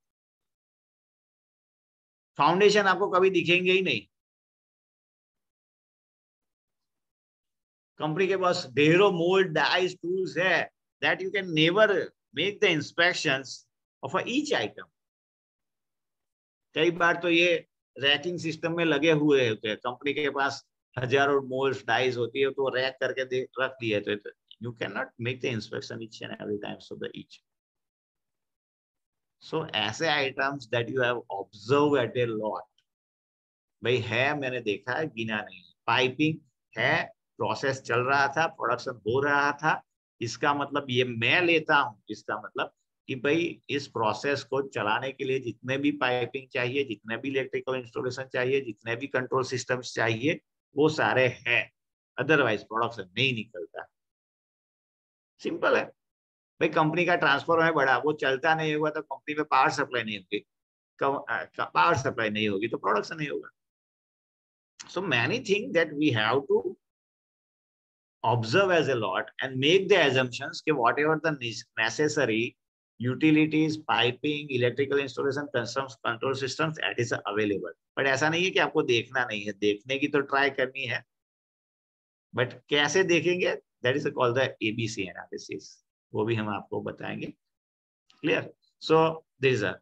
Foundation आपको कभी दिखेंगे ही नहीं। कंपनी के पास ढेरों मोल्ड, डाइस, टूल्स है, that you can never make the inspections of each item. कई बार तो ये रैकिंग सिस्टम में लगे हुए होते हैं, कंपनी के पास हजारों मोल्ड्स, डाइस होती है, तो रैक करके रख दिए, तो you can not make the inspection each and every time of the each. So ऐसे items that you have observe at a lot, भाई है, मैंने देखा है, गिना नहीं। पाइपिंग है, प्रोसेस चल रहा था, प्रोडक्शन हो रहा था, इसका मतलब ये मैं लेता हूं, इसका मतलब कि भाई इस प्रोसेस को चलाने के लिए जितने भी पाइपिंग चाहिए, जितने भी इलेक्ट्रिकल इंस्टॉलेशन चाहिए, जितने भी कंट्रोल सिस्टम्स चाहिए, वो सारे हैं, अदरवाइज प्रोडक्शन नहीं निकलता। सिंपल है भाई। कंपनी का ट्रांसफॉर्मर है बड़ा, वो चलता नहीं होगा तो कंपनी में पावर सप्लाई नहीं होगी, पावर सप्लाई नहीं होगी तो प्रोडक्शन नहीं होगा। So many things that we have to observe as a lot and make the assumptions that whatever the necessary utilities, piping, electrical installation, control systems, that is available. But ऐसा नहीं है कि आपको देखना नहीं है, देखने की तो ट्राई करनी है, बट कैसे देखेंगे, that is called the ABC analysis, वो भी हम आपको बताएंगे। Clear? So there is a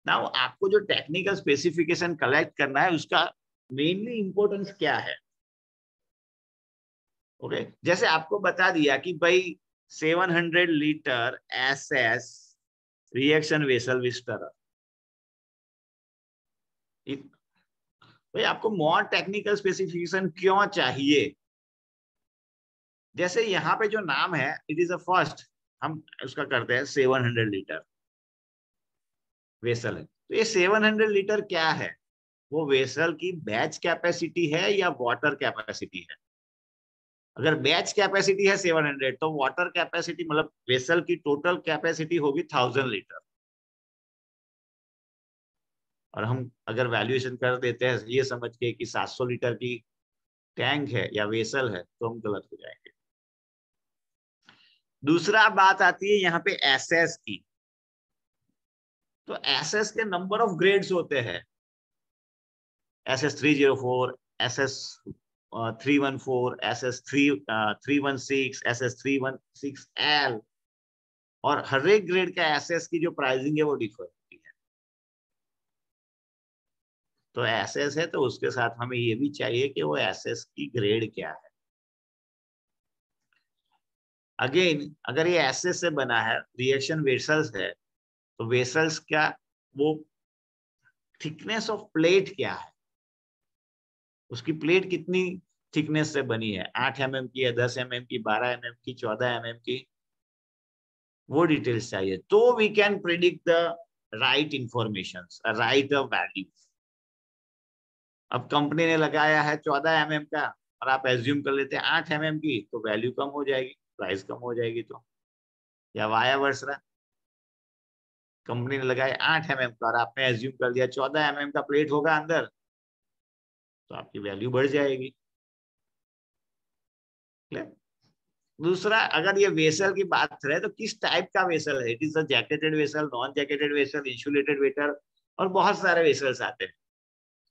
now आपको जो टेक्निकल स्पेसिफिकेशन कलेक्ट करना है उसका मेनली इंपॉर्टेंस क्या है। ओके जैसे आपको बता दिया कि भाई 700 litre SS reaction vessel with stirrer, भाई आपको मोर टेक्निकल स्पेसिफिकेशन क्यों चाहिए। जैसे यहाँ पे जो नाम है, इट इज अ फर्स्ट, हम उसका करते हैं 700 लीटर वेसल है, तो ये 700 लीटर क्या है, वो वेसल की बैच कैपेसिटी है या वाटर कैपेसिटी है। अगर बैच कैपेसिटी है 700, तो वाटर कैपेसिटी मतलब वेसल की टोटल कैपेसिटी होगी 1000 लीटर। और हम अगर वैल्यूएशन कर देते हैं ये समझ के कि 700 लीटर की टैंक है या वेसल है तो हम गलत हो जाएंगे। दूसरा बात आती है यहाँ पे एसएस की। तो एसएस के नंबर ऑफ ग्रेड्स होते हैं, SS304, SS314, SS316, SS316L, और हर एक ग्रेड का एसएस की जो प्राइसिंग है वो डिफर होती है। तो एसएस है तो उसके साथ हमें ये भी चाहिए कि वो एसएस की ग्रेड क्या है। अगेन अगर ये एसएस से बना है, रिएक्शन वेसल्स है, तो वेसल्स क्या, वो थिकनेस ऑफ प्लेट क्या है, उसकी प्लेट कितनी थिकनेस से बनी है, 8 mm की है, 10 mm की, 12 mm की, 14 mm की, वो डिटेल्स चाहिए। तो we can predict the right information, right value. अब कंपनी ने लगाया है 14 mm का और आप एज्यूम कर लेते हैं 8 mm की, तो वैल्यू कम हो जाएगी, प्राइस कम हो जाएगी। तो या वाया वर्सा, कंपनी ने लगाया 8 mm का और आपने एज्यूम कर दिया 14 mm का प्लेट होगा अंदर, तो आपकी वैल्यू बढ़ जाएगी। दूसरा, अगर ये वेसल की बात करें तो किस टाइप का वेसल है, it is a jacketed vessel, non jacketed vessel, insulated vessel, और बहुत सारे वेसल्स आते हैं,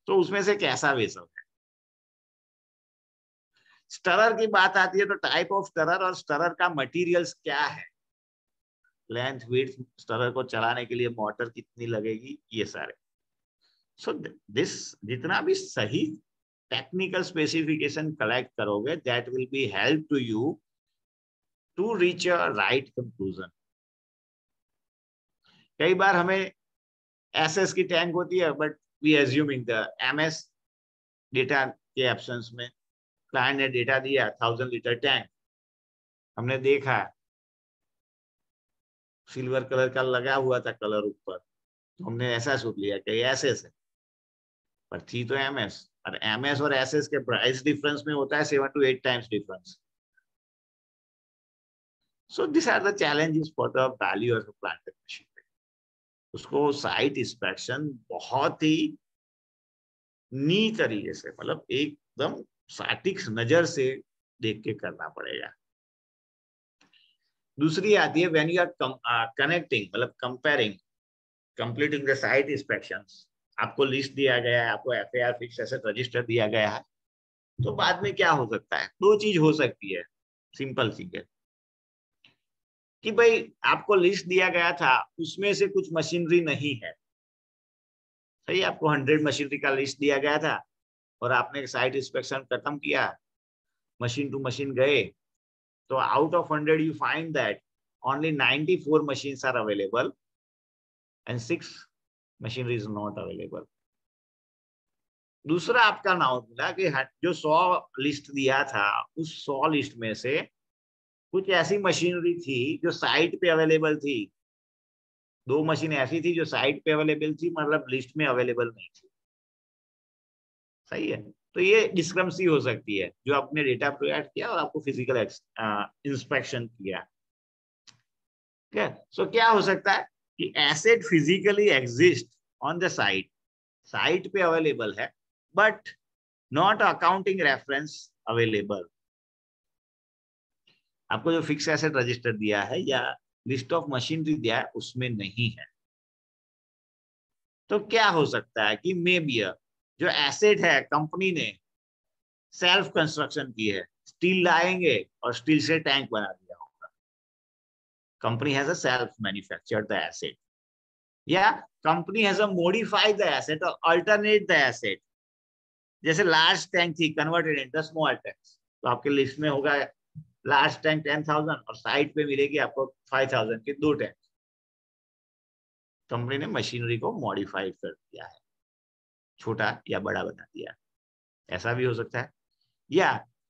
तो उसमें से कैसा वेसल है। स्टरर की बात आती है तो टाइप ऑफ स्टरर और स्टरर का मटेरियल्स क्या है, लेंथ, विड्थ, स्टरर को चलाने के लिए मोटर कितनी लगेगी, ये सारे। सो दिस, जितना भी सही टेक्निकल स्पेसिफिकेशन कलेक्ट करोगे, that will be help to you to reach a right conclusion. कई बार हमें एसएस की टैंक होती है, but we assuming the MS data के एब्सेंस में क्लाइंट ने डेटा दिया 1000 लीटर टैंक, हमने देखा सिल्वर कलर का लगा हुआ था कलर ऊपर, तो हमने ऐसा सोच लिया कि एसएस है, पर थी तो एमएस। और एमएस और एसएस के प्राइस डिफरेंस में होता है 7 to 8 times difference. So this are the challenges for the value of plant machine. उसको साइट इंस्पेक्शन बहुत ही नी तरीके से, मतलब एकदम सटीक नजर से देख के करना पड़ेगा। दूसरी आती है व्हेन यू आर कनेक्टिंग, मतलब comparing, completing the site inspections. आपको लिस्ट दिया गया है, आपको एफएआर फिक्स एसेट रजिस्टर दिया गया है, तो बाद में क्या हो सकता है, दो चीज हो सकती है। सिंपल सी है कि भाई आपको लिस्ट दिया गया था, उसमें से कुछ मशीनरी नहीं है, सही, आपको 100 मशीनरी का लिस्ट दिया गया था और आपने साइट इंस्पेक्शन खत्म किया, मशीन टू मशीन गए, तो out of 100 you find that only 94 machines are available and 6 machinery is not available. दूसरा आपका नाउट मिला कि जो 100 लिस्ट दिया था, उस 100 लिस्ट में से कुछ ऐसी मशीनरी थी जो साइट पे अवेलेबल थी, 2 मशीन ऐसी थी जो साइट पे अवेलेबल थी, मतलब लिस्ट में अवेलेबल नहीं थी, सही है। तो ये डिस्क्रमेंसी हो सकती है, जो आपने डेटा प्रोवाइड किया और आपको फिजिकल इंस्पेक्शन किया। ठीक है, सो क्या हो सकता है कि asset physically exist on the site, site पे अवेलेबल है, but not accounting reference available. आपको जो फिक्स एसेट रजिस्टर दिया है या लिस्ट ऑफ मशीनरी दिया है, उसमें नहीं है। तो क्या हो सकता है कि मे बी जो एसेट है कंपनी ने सेल्फ कंस्ट्रक्शन की है, स्टील लाएंगे और स्टील से टैंक बना दिया होगा, company has a self manufactured the asset, या company has a modified the asset or alternate the asset. जैसे लार्ज टैंक थी कन्वर्टेड इनटू स्मॉल टैंक्स, तो आपके लिस्ट में होगा लार्ज टैंक 10,000 और साइट पे मिलेगी आपको 5,000 के 2 टैंक। कंपनी ने मशीनरी को मॉडिफाइड कर दिया है, छोटा या बड़ा बना दिया, ऐसा भी हो सकता है। या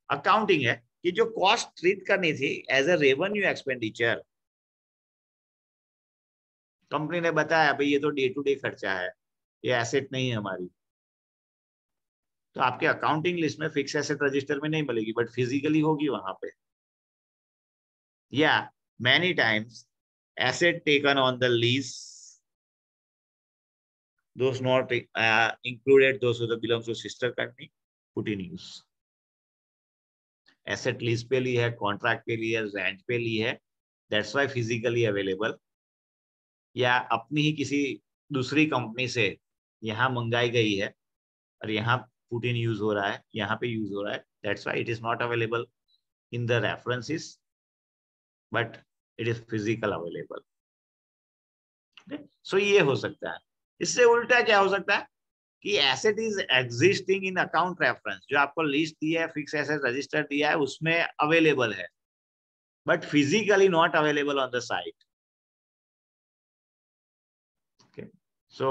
अकाउंटिंग है कि जो कॉस्ट ट्रीट करनी थी as a revenue expenditure, company ने बताया भाई ये तो डे टू डे खर्चा है, ये एसेट नहीं है हमारी, तो आपके अकाउंटिंग लिस्ट में फिक्स एसेट रजिस्टर में नहीं मिलेगी, बट फिजिकली होगी वहां पे। या many times asset taken on the lease, those not included, those who belongs to sister company, put in use. Asset lease पे ली है, कॉन्ट्रैक्ट पे ली है, रेंट पे ली है, दैट्स वाई फिजिकली अवेलेबल, या अपनी ही किसी दूसरी कंपनी से यहाँ मंगाई गई है और यहाँ पुट इन यूज हो रहा है, यहाँ पे यूज हो रहा है, that's why it is not available in the references but it is physical available. So ये हो सकता है। इससे उल्टा क्या हो सकता है कि asset is existing in account reference, जो आपको लिस्ट दिया है, फिक्स एसेट रजिस्टर दिया है, उसमें अवेलेबल है but physically not available on the site. So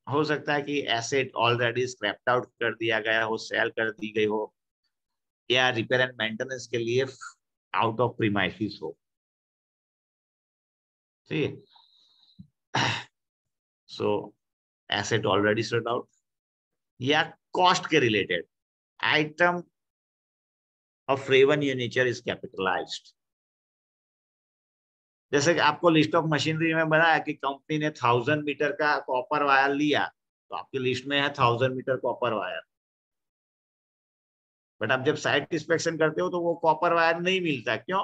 हो सकता है कि एसेट ऑलरेडी स्क्रैप्ड आउट कर दिया गया हो, सेल कर दी गई हो, या रिपेयर एंड मेंटेनेंस के लिए आउट ऑफ प्रीमाइसिस हो। ठीक है, सो एसेट ऑलरेडी सोल्ड आउट, या कॉस्ट के related item of revenue nature is capitalised. जैसे कि आपको लिस्ट ऑफ मशीनरी में बताया कि कंपनी ने 1000 मीटर का कॉपर वायर लिया, तो आपकी लिस्ट में है 1000 मीटर कॉपर वायर, बट आप जब साइट इंस्पेक्शन करते हो तो वो कॉपर वायर नहीं मिलता। क्यों?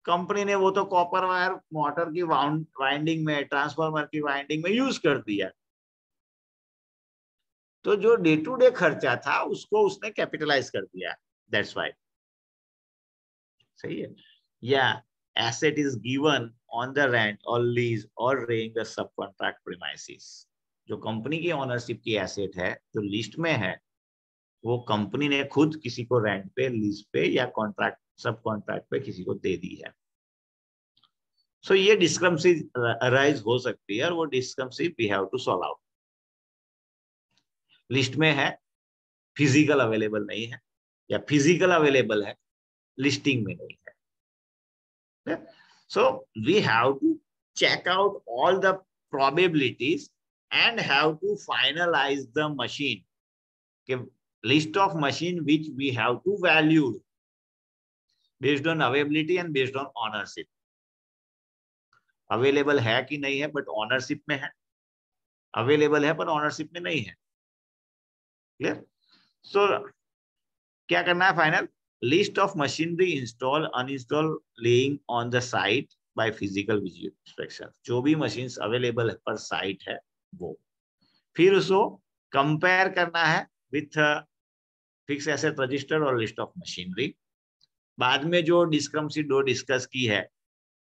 कंपनी ने वो तो कॉपर वायर मोटर की वाइंडिंग में, ट्रांसफार्मर की वाइंडिंग में यूज कर दिया, तो जो डे टू डे खर्चा था उसको उसने कैपिटलाइज कर दिया, दैट्स वाई। सही है। या asset is given on the rent or lease or paying the subcontract premises। जो कंपनी की ओनरशिप की एसेट है जो लिस्ट में है, वो कंपनी ने खुद किसी को रेंट पे, लीज पे या कॉन्ट्रैक्ट, सब कॉन्ट्रैक्ट पे किसी को दे दी है। सो ये डिस्क्रपेंसी अराइज हो सकती है और वो discrepancy we have to solve out. List में है, फिजिकल अवेलेबल नहीं है, या फिजिकल अवेलेबल है, लिस्टिंग में नहीं है। So we have to check out all the probabilities and have to finalize the machine. List of machine which we have to value based on availability and based on ownership. Available है कि नहीं है but ownership में है, available है पर ownership में नहीं है। Clear? So क्या करना है final? List of machinery install, uninstall, laying on the site by physical inspection। जो भी मशीन्स अवेलेबल पर साइट है वो, फिर उसको कंपेयर करना है विथ फिक्स एसेट रजिस्टर और लिस्ट ऑफ मशीनरी। बाद में जो डिस्क्रपेंसी दो डिस्कस की है,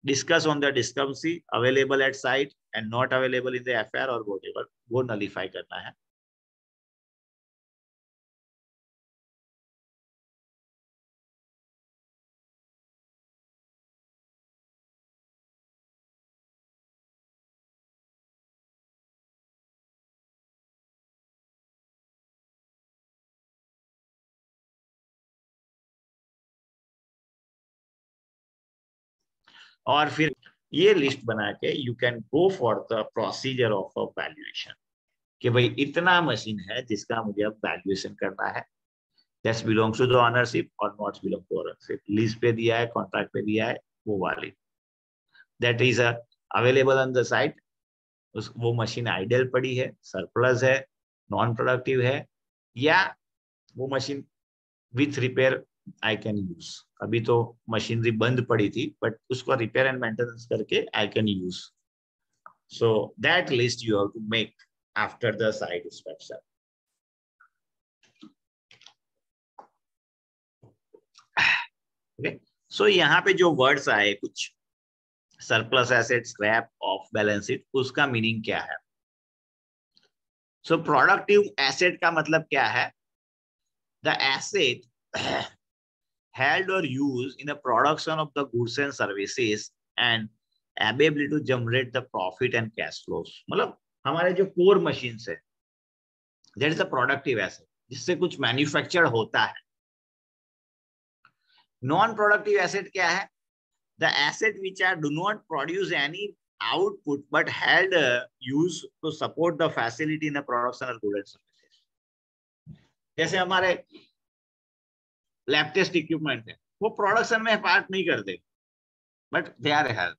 discuss on the discrepancy available at site and not available in the FIR और व्हाटएवर, वो नलिफाई करना है। और फिर ये लिस्ट बना के you can go for the procedure of a valuation, कि भाई इतना मशीन है जिसका मुझे अब वैल्यूएशन करना है, that's belongs to the ownership और not belong to ownership. Lease पे दिया है, कॉन्ट्रैक्ट पे दिया है, वो वाली that is available on the site. वो मशीन आइडल पड़ी है, सरप्लस है, नॉन प्रोडक्टिव है, या वो machine with repair I can use. अभी तो मशीनरी बंद पड़ी थी बट उसको रिपेयर एंड मेंटेनेंस करके I can use. So that list you have to make after the site inspection. Okay, so यहाँ पे जो वर्ड्स आए कुछ, surplus asset, scrap, off balance sheet, उसका मीनिंग क्या है? सो प्रोडक्टिव एसेट का मतलब क्या है? The asset held or used in the production of the goods and services and ability to generate the profit and cash flows। मतलब हमारे जो कोर मशीन्स है, that is a productive asset, जिससे कुछ मैन्युफैक्चर होता है। नॉन प्रोडक्टिव एसेट क्या है? the asset which are do not produce any output but held use to support the facility in the production of goods and services। जैसे हमारे लैब टेस्ट इक्विपमेंट है, वो प्रोडक्शन में पार्ट नहीं करते but they are help.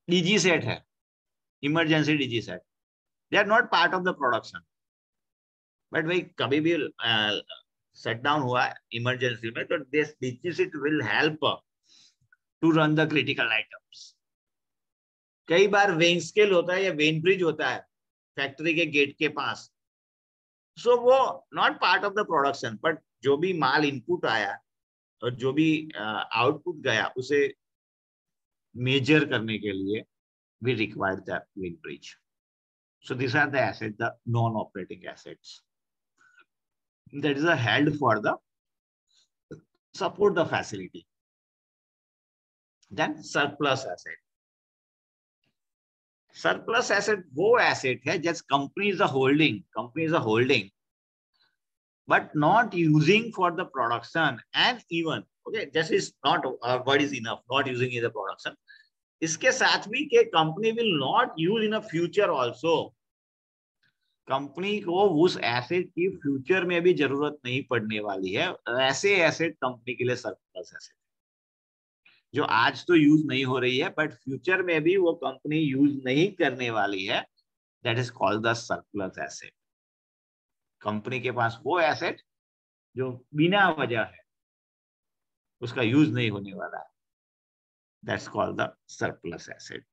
DG set है, emergency DG set, they are not part of the production but भाई कभी भी शट डाउन हुआ इमरजेंसी में, तो this digit will help to run the critical items. कई बार वेन स्केल होता है या वेन ब्रिज होता है फैक्ट्री के गेट के पास, सो वो not part of the production, but जो भी माल इनपुट आया और जो भी आउटपुट गया उसे मेजर करने के लिए we require the wind bridge. So these are the assets, the non-operating assets that is held for the support the facility. Then surplus asset. Surplus asset वो asset है just company is a holding but not using for the production, and even okay this is not what is enough, not using in the production, इसके साथ भी कि company will not use in a future also. Company को उस एसेट की फ्यूचर में भी जरूरत नहीं पड़ने वाली है, ऐसे एसेट कंपनी के लिए सरप्लस एसेट जो आज तो यूज नहीं हो रही है बट फ्यूचर में भी वो कंपनी यूज नहीं करने वाली है, that is called the surplus asset. Company के पास वो एसेट जो बिना वजह है उसका यूज नहीं होने वाला है, that's called the surplus asset.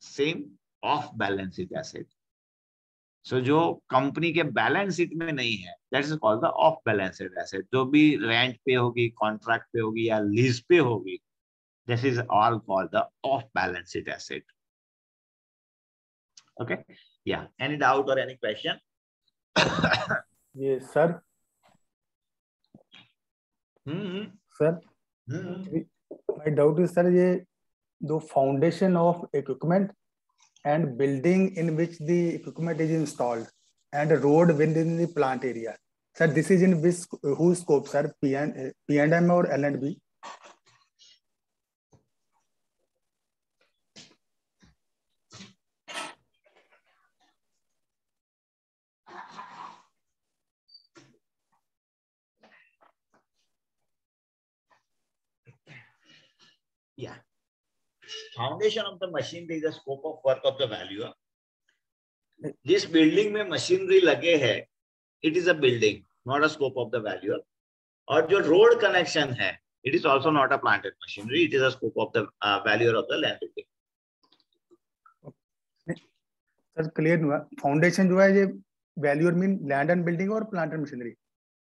Same off balance sheet asset. So जो कंपनी के बैलेंस शीट में नहीं है, that is called the off balance sheet asset. जो भी रेंट पे होगी, कॉन्ट्रैक्ट पे होगी या लीज पे होगी, this is all called the off balance sheet asset. Okay? Yeah. Any doubt or any question? Yes, sir. Sir. My doubt is, sir, ये the foundation of equipment and building in which the equipment is installed and road within the plant area. Sir, this is in which whose scope, sir? P&M or L&B? Yeah. Foundation of the machinery is the scope of work of the valuer. जिस बिल्डिंग में मशीनरी लगे है, it is a building, not a scope of the valuer. और जो रोड कनेक्शन है, it is also not a planted machinery, it is a scope of the valuer of the land building. Sir clear हुआ, फाउंडेशन जो है ये valuer mean land and building और प्लांटेड मशीनरी?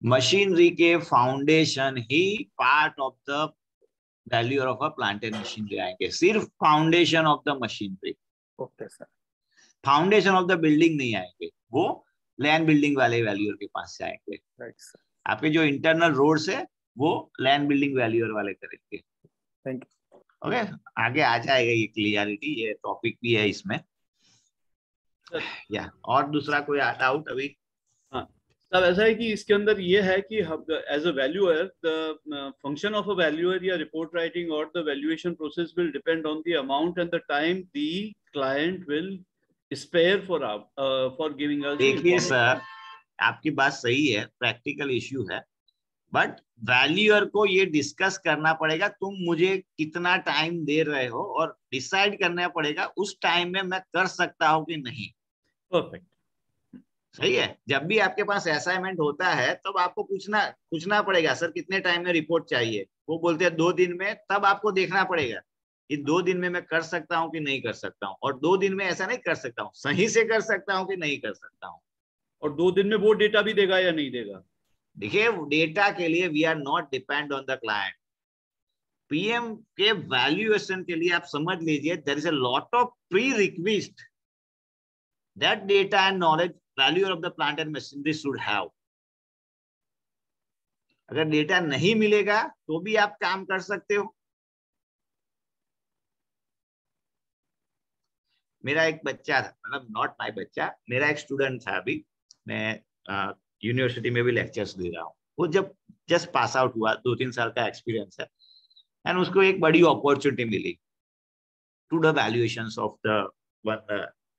मशीनरी के foundation he part of the valuer of a planted machinery आएंगे, सिर्फ foundation of the machinery. Okay sir. Foundation of the building नहीं आएंगे, वो लैंड बिल्डिंग वाले वैल्यूअर के पास जाएंगे। Right sir. आपके जो इंटरनल रोड्स है वो लैंड बिल्डिंग वैल्यूअर वाले करेंगे। Thank you. ओके, आगे आ जाएगा ये क्लियरिटी, ये टॉपिक भी है इसमें। या और दूसरा कोई डाउट अभी? हाँ तब ऐसा है कि इसके अंदर ये है कि as a valuer the function of a valuer या रिपोर्ट राइटिंग और the valuation process will depend on the amount and the time the client will spare for giving us. देखिए सर, आपकी बात सही है, प्रैक्टिकल इश्यू है, बट वैल्यूअर को ये डिस्कस करना पड़ेगा, तुम मुझे कितना टाइम दे रहे हो, और डिसाइड करना पड़ेगा उस टाइम में मैं कर सकता हूँ कि नहीं। परफेक्ट, सही है। जब भी आपके पास असाइनमेंट होता है तब आपको पूछना पड़ेगा, सर कितने टाइम में रिपोर्ट चाहिए, वो बोलते हैं 2 दिन में, तब आपको देखना पड़ेगा कि 2 दिन में मैं कर सकता हूँ कि नहीं कर सकता हूँ, और 2 दिन में ऐसा नहीं कर सकता हूँ, सही से कर सकता हूँ कि नहीं कर सकता हूँ, और 2 दिन में वो डेटा भी देगा या नहीं देगा। देखिए डेटा के लिए we are not depend on the client. PM के वैल्यूएशन के लिए आप समझ लीजिए there is a lot of pre request that data and knowledge valuer of the plant and machinery should have. अगर डेटा नहीं मिलेगा तो भी आप काम कर सकते हो। मेरा एक बच्चा था, मतलब नॉट माय बच्चा, मेरा एक स्टूडेंट था, अभी मैं यूनिवर्सिटी में भी लेक्चर्स दे रहा हूँ, वो जब जस्ट पास आउट हुआ, 2-3 साल का एक्सपीरियंस है, एंड उसको एक बड़ी अपॉर्चुनिटी मिली to the valuations of the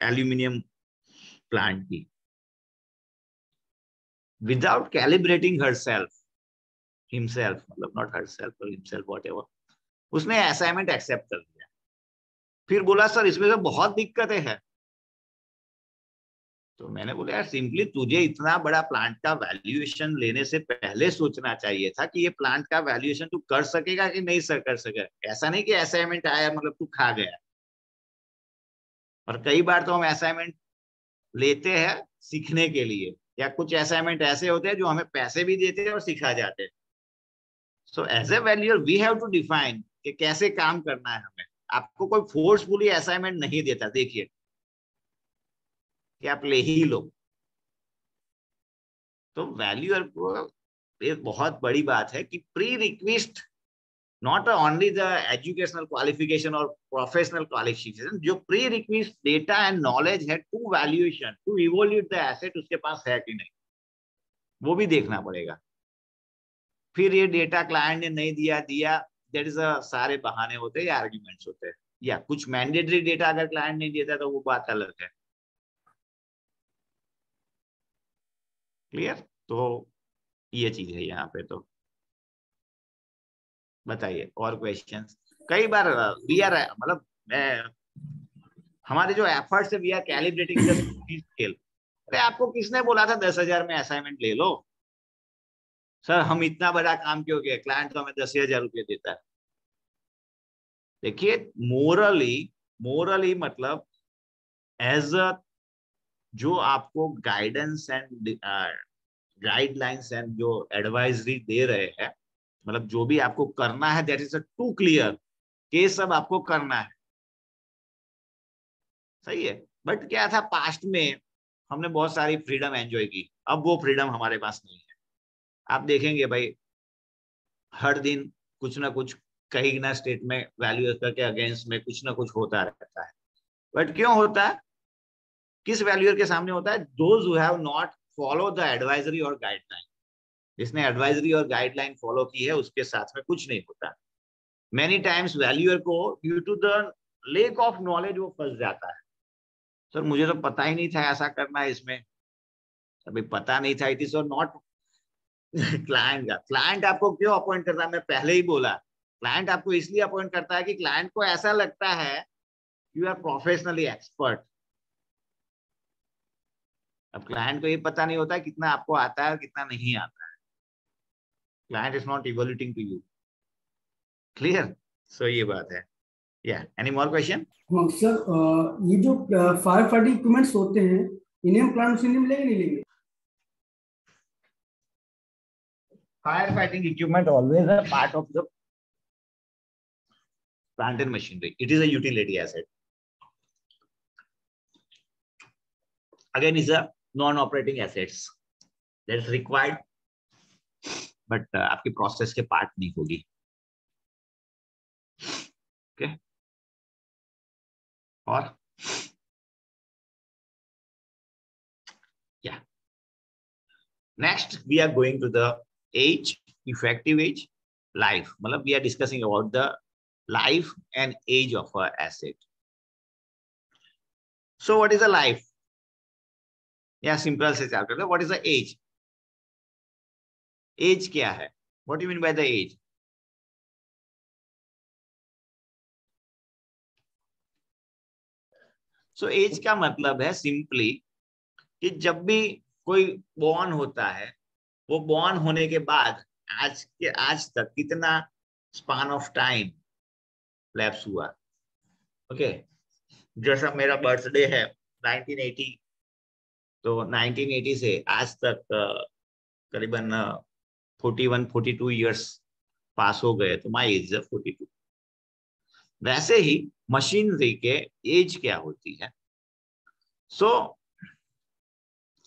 aluminium plant की, विदाउट कैलिब्रेटिंग हिमसेल्फ, मतलब नॉट हरसेल्फ और हिमसेल्फ, व्हाटएवर, उसने असाइनमेंट एक्सेप्ट कर लिया। फिर बोला सर इसमें तो बहुत दिक्कतें हैं, तो मैंने बोला यार सिंपली तुझे इतना बड़ा प्लांट का वैल्यूएशन लेने से पहले सोचना चाहिए था कि ये प्लांट का वैल्यूएशन तू कर सकेगा कि नहीं कर सकेगा। ऐसा नहीं कि असाइनमेंट आया मतलब तू खा गया। और कई बार तो हम असाइनमेंट लेते हैं सीखने के लिए, या कुछ असाइनमेंट ऐसे होते हैं जो हमें पैसे भी देते हैं और सिखा जाते हैं। So as a valuer we have to define कि कैसे काम करना है हमें। आपको कोई फोर्सफुली असाइनमेंट नहीं देता, देखिए कि आप ले ही लो। तो वैल्यूअर को एक बहुत बड़ी बात है कि pre request not only the educational qualification और प्रोफेशनल क्वालिफिकेशन, जो pre request data and knowledge है to valuation to evolute the asset उसके पास है कि नहीं, वो भी देखना पड़ेगा। फिर ये डेटा क्लाइंट ने नहीं दिया दैट इज अ सारे बहाने होते हैं या आर्ग्यूमेंट्स होते हैं, या कुछ मैंडेटरी डेटा अगर क्लाइंट नहीं देता तो वो बात अलग है। क्लियर? तो ये चीज है यहाँ पे। तो बताइए और क्वेश्चंस। कई बार वी आर मतलब हमारे जो एफर्ट्स है we are calibrating the scale. अरे आपको किसने बोला था 10,000 में असाइनमेंट ले लो? सर हम इतना बड़ा काम क्यों किया, क्लाइंट तो हमें 10,000 रुपये देता है। देखिए मोरली मतलब एज अ जो आपको गाइडेंस एंड गाइडलाइंस एंड जो एडवाइजरी दे रहे हैं, मतलब जो भी आपको करना है that is a too clear कि सब आपको करना है, सही है। बट क्या था पास्ट में हमने बहुत सारी फ्रीडम एंजॉय की, अब वो फ्रीडम हमारे पास नहीं है। आप देखेंगे भाई हर दिन कुछ ना कुछ कहीं ना स्टेट में वैल्यू के अगेंस्ट में कुछ ना कुछ होता रहता है। बट क्यों होता है? किस वैल्यूअर के सामने होता है? Those who have not follow the advisory और गाइडलाइन। जिसने एडवाइजरी और गाइडलाइन फॉलो की है उसके साथ में कुछ नहीं होता। मेनी टाइम्स वैल्यूअर को due to the lack of knowledge वो फंस जाता है। सर मुझे तो पता ही नहीं था ऐसा करना है इसमें। अभी पता नहीं था, इट इज नॉट क्लाइंट आपको क्यों अपॉइंट करता है? मैं पहले ही बोला क्लाइंट आपको इसलिए अपॉइंट करता है कि क्लाइंट को ऐसा लगता है यू आर प्रोफेशनली एक्सपर्ट। अब क्लाइंट को ये पता नहीं होता कितना आपको आता है और कितना नहीं आता है। Client is not evoluting to you. Clear? So ये बात है। या एनी मोर क्वेश्चन? हाँ सर, ये जो फायर फाइटिंग इक्विपमेंट्स होते हैं इन्हें हम प्लांट मशीनरी में लेंगे नहीं लेंगे? Fire fighting equipment always a part of the plant and machinery. It is a utility asset. Again, is a non-operating assets that's required, but आपकी प्रोसेस के पार्ट नहीं होगी। Okay? और yeah. Next, we are going to the age, effective age, life. मतलब we are discussing about the life and age of our asset. So what is the life? Yeah, simple से चार करते हैं। What is the age? Age क्या है? What do you mean by the age? So age का मतलब है सिंपली कि जब भी कोई बॉर्न होता है, वो बॉर्न होने के बाद आज तक कितना स्पान ऑफ टाइम लैप्स हुआ। ओके, जैसा मेरा बर्थडे है 1980, तो 1980 से आज तक करीबन 41-42 इयर्स पास हो गए, तो माई एज 42। वैसे ही मशीनरी के एज क्या होती है? So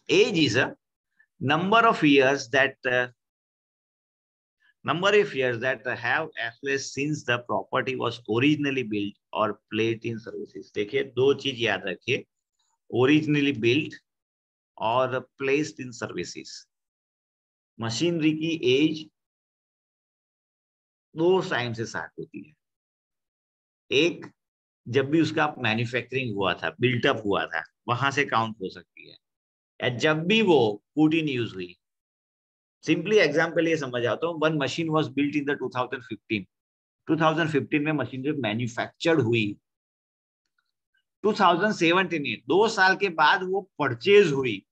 age is a number of years that have elapsed since the property was originally built or placed in services. देखिए दो चीज याद रखिए, ओरिजिनली बिल्ट और प्लेस्ड इन सर्विसेज। मशीनरी की एज दो टाइम से स्टार्ट होती है। एक, जब भी उसका मैन्युफैक्चरिंग हुआ था, बिल्टअप हुआ था, वहां से काउंट हो सकती है, या जब भी वो पुट इन यूज हुई। सिंपली एग्जाम्पल ये समझ आता हूँ, one machine was built in the 2015 में मशीनरी मैन्युफैक्चर्ड हुई, 2017 में 2 साल के बाद वो परचेज हुई,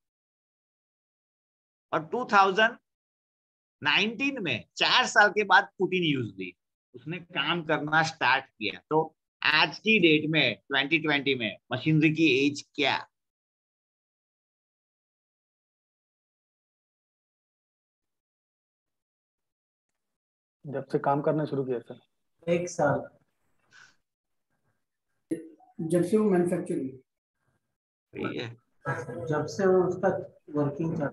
और 2019 में 4 साल के बाद पुट इन यूज हुई, उसने काम करना स्टार्ट किया। तो आज की डेट में 2020 में मशीनरी की एज क्या? जब से काम करना शुरू किया सर। 1 साल। जब से वो मैन्युफैक्चरिंग, सही है, जब से वो उसका वर्किंग चल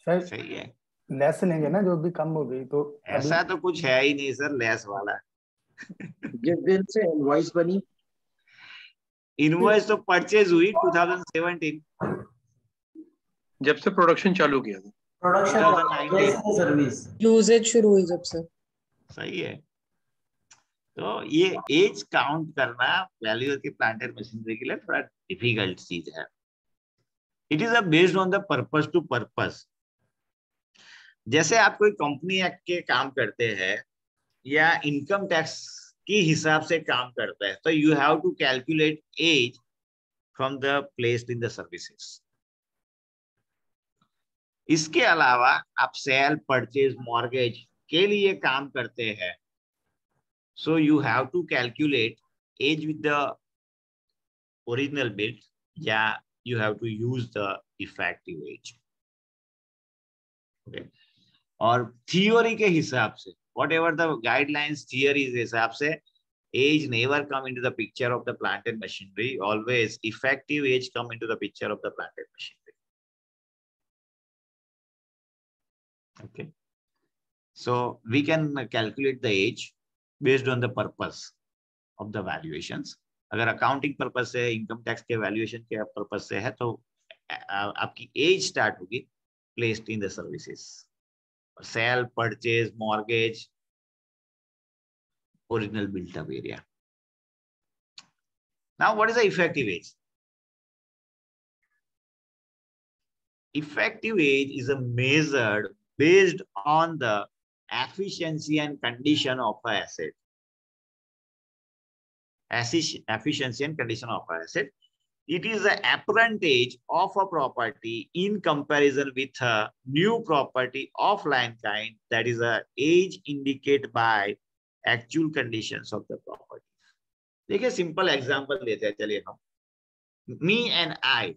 सर सही है। लेस लेंगे ना जो भी कम हो गई तो ऐसा तो कुछ है ही नहीं सर लेस वाला। जिस दिन से इनवॉइस बनी, इनवॉइस तो परचेज हुई 2017, जब से प्रोडक्शन चालू किया था। प्रोडक्शन 2019 सर्विस यूजेज शुरू हुई जब से। सही है। तो ये एज काउंट करना वैल्यू की प्लांट एंड मशीनरी के लिए थोड़ा डिफिकल्ट चीज है। It is based on the purpose to purpose. जैसे आप कोई कंपनी एक्ट के काम करते हैं या इनकम टैक्स के हिसाब से काम करते हैं, तो you have to calculate age from the placed in the services. इसके अलावा आप सेल, परचेज, मॉर्गेज के लिए काम करते हैं, so you have to calculate age with the original bill, yeah, you have to use the effective age, okay? और थियोरी के हिसाब से whatever the guidelines theories हिसाब से age never come into the picture of the plant and machinery, always effective age come into the picture of the plant and machinery, okay? So we can calculate the age based on the purpose of the valuations. अगर अकाउंटिंग पर्पस से, इनकम टैक्स के वैल्यूएशन के पर्पस से है, तो आपकी एज स्टार्ट होगी placed in the services, sale, purchase, mortgage, original built up area. Now what is the effective age? Effective age is a measured based on the efficiency and condition of an asset. Efficiency and condition of an asset. It is the apparent age of a property in comparison with a new property of like kind, that is a age indicated by actual conditions of the property. देखिए सिंपल एग्जांपल लेते हैं, चलिए हम, मी एंड आई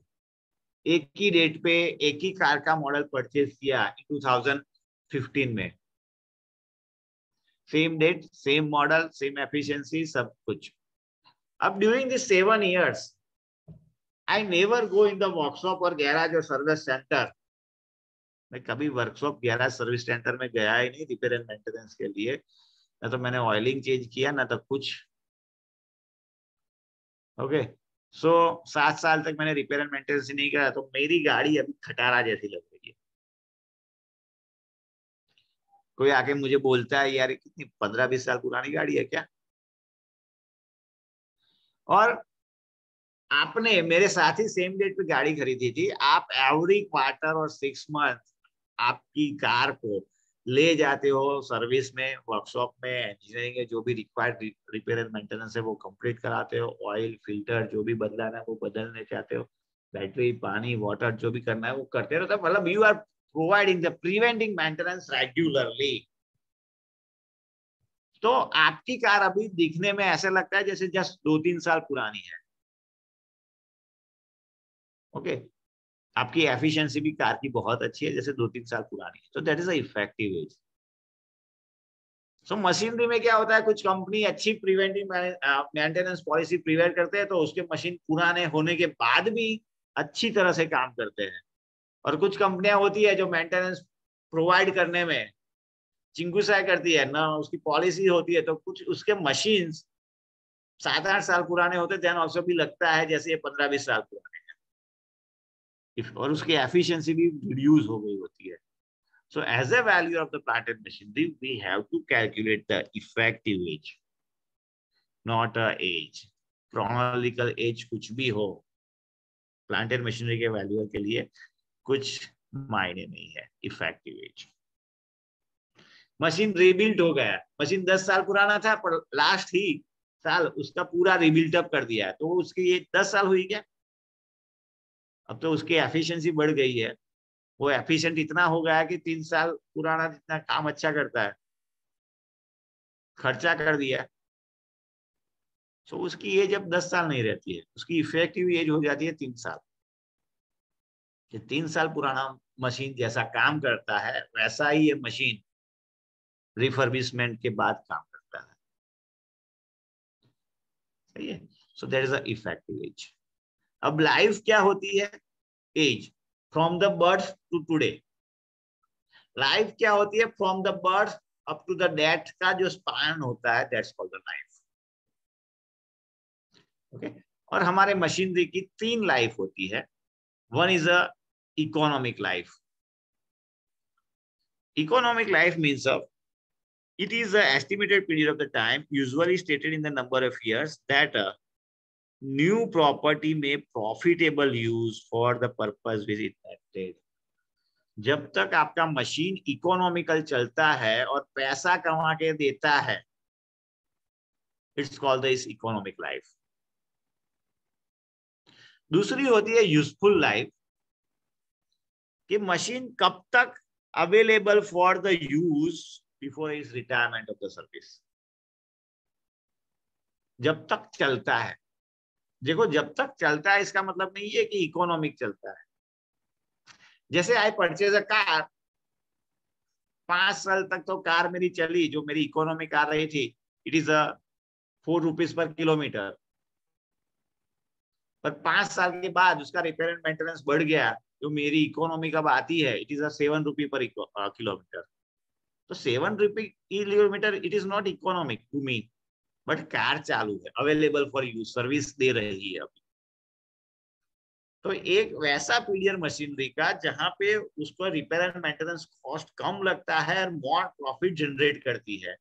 एक ही डेट पे एक ही कार का मॉडल परचेज किया 2015 में, same date, same model, same efficiency, सब कुछ। अब during this 7 years I never go in the workshop और गैराज और सर्विस सेंटर। मैं कभी वर्कशॉप, गैराज, सर्विस सेंटर में गया ही नहीं रिपेयर एंड मेंटेनेंस के लिए, ना तो मैंने ऑयलिंग चेंज किया, ना तो कुछ, ओके? सो 7 साल तक मैंने रिपेयर एंड मेंटेनेंस नहीं किया, तो मेरी गाड़ी अभी खटारा जैसी लग रही है। कोई आके मुझे बोलता है यार कितनी 15-20 साल पुरानी गाड़ी है क्या? और आपने मेरे साथ ही सेम डेट पे गाड़ी खरीदी थी, आप एवरी क्वार्टर और 6 मंथ आपकी कार को ले जाते हो सर्विस में, वर्कशॉप में, इंजीनियरिंग के जो भी रिक्वायर्ड रिपेयर एंड मेंटेनेंस है वो कंप्लीट कराते हो, ऑयल, फिल्टर जो भी बदलाना है वो बदलने चाहते हो, बैटरी, पानी, वाटर जो भी करना है वो करते रहते हो। मतलब you are providing the preventing maintenance regularly. तो आपकी कार अभी दिखने में ऐसा लगता है जैसे जस्ट 2-3 साल पुरानी है, ओके? आपकी एफिशिएंसी भी कार की बहुत अच्छी है, जैसे 2-3 साल पुरानी है, तो that is a effective age. So machinery में क्या होता है, कुछ कंपनी अच्छी प्रिवेंटिव मेंटेनेंस पॉलिसी प्रिवेयर करते हैं, तो उसके मशीन पुराने होने के बाद भी अच्छी तरह से काम करते हैं, और कुछ कंपनियां होती है जो मेंटेनेंस प्रोवाइड करने में चिंगुसाई करती है ना, उसकी पॉलिसी होती है, तो कुछ उसके मशीन 7-8 साल पुराने होते, देन ऑल्सो भी लगता है जैसे ये 15-20 साल पुराने हैं, और उसकी एफिशिएंसी भी रिड्यूस हो गई होती है। So as a value of the plant and machinery, we have to calculate the effective age, not a age. Chronological age कुछ भी हो, plant and machinery के वैल्यू के लिए कुछ मायने नहीं है। इफेक्टिव एज, मशीन रीबिल्ड हो गया, मशीन 10 साल पुराना था पर लास्ट ही साल उसका पूरा रिबिल्ट अप कर दिया है, तो उसकी ये 10 साल हुई क्या? अब तो उसकी एफिशिएंसी बढ़ गई है, वो एफिशिएंट इतना हो गया है कि 3 साल पुराना जितना काम अच्छा करता है, खर्चा कर दिया। सो उसकी एज अब 10 साल नहीं रहती है, उसकी इफेक्टिव एज हो जाती है 3 साल। कि 3 साल पुराना मशीन जैसा काम करता है वैसा ही ये मशीन रिफर्बिशमेंट के बाद काम करता है। सही है। So that is a effective age. अब लाइफ क्या होती है? Age from the birth to today. Life क्या होती है? From the birth up to the death का जो स्पान होता है, that's called the life. Okay. और हमारे मशीनरी की 3 लाइफ होती है। One is a economic life. Economic life means of it is the estimated period of the time usually stated in the number of years that a new property may profitable use for the purpose which it intended। जब तक आपका मशीन इकोनॉमिकल चलता है और पैसा कमा के देता है, it's called the economic life. दूसरी होती है यूजफुल लाइफ, कि मशीन कब तक available for the use before is retirement of the service. जब तक चलता है। देखो, जब तक चलता है इसका मतलब नहीं है कि इकोनॉमिक चलता है। जैसे आई परचेज अ कार, 5 साल तक तो कार मेरी चली, जो मेरी इकोनॉमिक कार रही थी, it is a 4 rupees per kilometre. पर 5 साल के बाद उसका रिपेयर एंड मेंटेनेंस बढ़ गया, जो मेरी इकोनॉमिक अब आती है, इट इज अ 7 रुपी पर किलोमीटर। तो 7 rupee kilometre it is not economic to me, but car चालू है, अवेलेबल फॉर यूज, सर्विस दे रही है अभी। तो एक वैसा पीडीआर मशीनरी का जहां पे उसको रिपेयर एंड मेंटेनेंस कॉस्ट कम लगता है और मोर प्रॉफिट जनरेट करती है।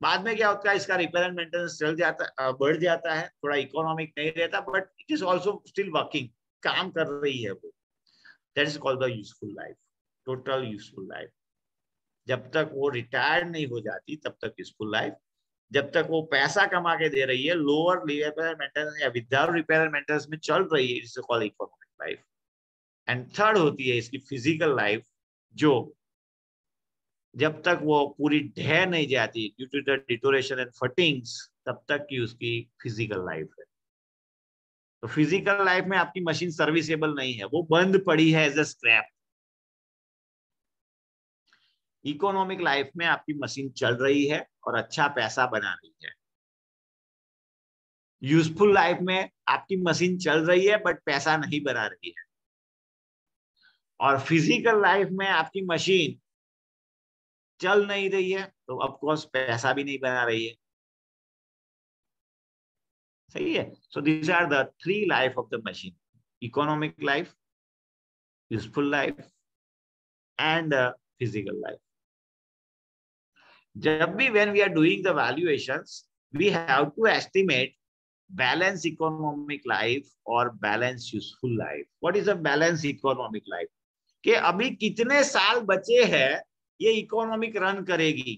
बाद में क्या होता है, इसका रिपेयर एंड मेंटेनेंस चल जाता, बढ़ जाता है, थोड़ा इकोनॉमिक नहीं रहता, but it is also still working, काम कर रही है वो। That is called the useful life, total useful life. जब तक वो रिटायर नहीं हो जाती तब तक यूजफुल लाइफ। जब तक वो पैसा कमा के दे रही है, लोअर रिपेयर मेंटेनेंस या विदाउट रिपेयर मेंटेनेंस में चल रही है, it's called economic life. And third होती है इसकी फिजिकल लाइफ, जो जब तक वो पूरी ढह नहीं जाती due to the deterioration and fittings, तब तक की उसकी फिजिकल लाइफ है। तो फिजिकल लाइफ में आपकी मशीन सर्विसेबल नहीं है, वो बंद पड़ी है as a scrap. Economic life में आपकी मशीन चल रही है और अच्छा पैसा बना रही है। यूजफुल लाइफ में आपकी मशीन चल रही है बट पैसा नहीं बना रही है। और फिजिकल लाइफ में आपकी मशीन चल नहीं रही है तो ऑफकोर्स पैसा भी नहीं बना रही है। सही है। So these are the 3 life of the machine: economic life, useful life and physical life. जब भी when we are doing the valuations, we have to estimate balance economic life or balance useful life. What is a balance economic life? कि अभी कितने साल बचे हैं ये इकोनॉमिक रन करेगी।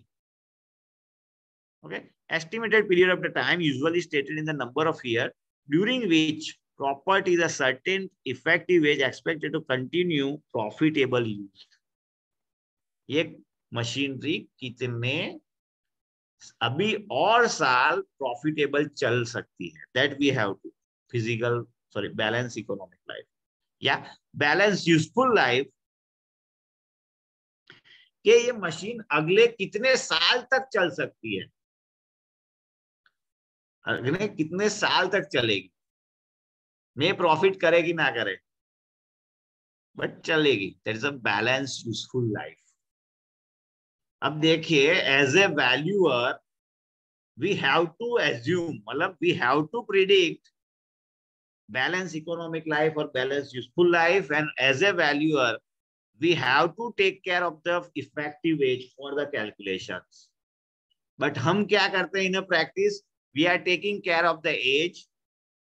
Okay, estimated period of the time usually stated in the number of years during which property is a certain effective age expected to continue profitable use. ये मशीनरी कितने अभी और साल प्रॉफिटेबल चल सकती है, that we have to balance economic life या बैलेंस यूजफुल लाइफ, कि ये मशीन अगले कितने साल तक चल सकती है, अगले कितने साल तक चलेगी, में प्रॉफिट करेगी ना करे बट चलेगी, that is a balance useful life. अब देखिए, as a valuer we have to assume, मतलब we have to predict balance economic life और balance useful life, and as a valuer we have to take care of the effective age for the calculations. But हम क्या करते हैं in a practice? We are taking care of the age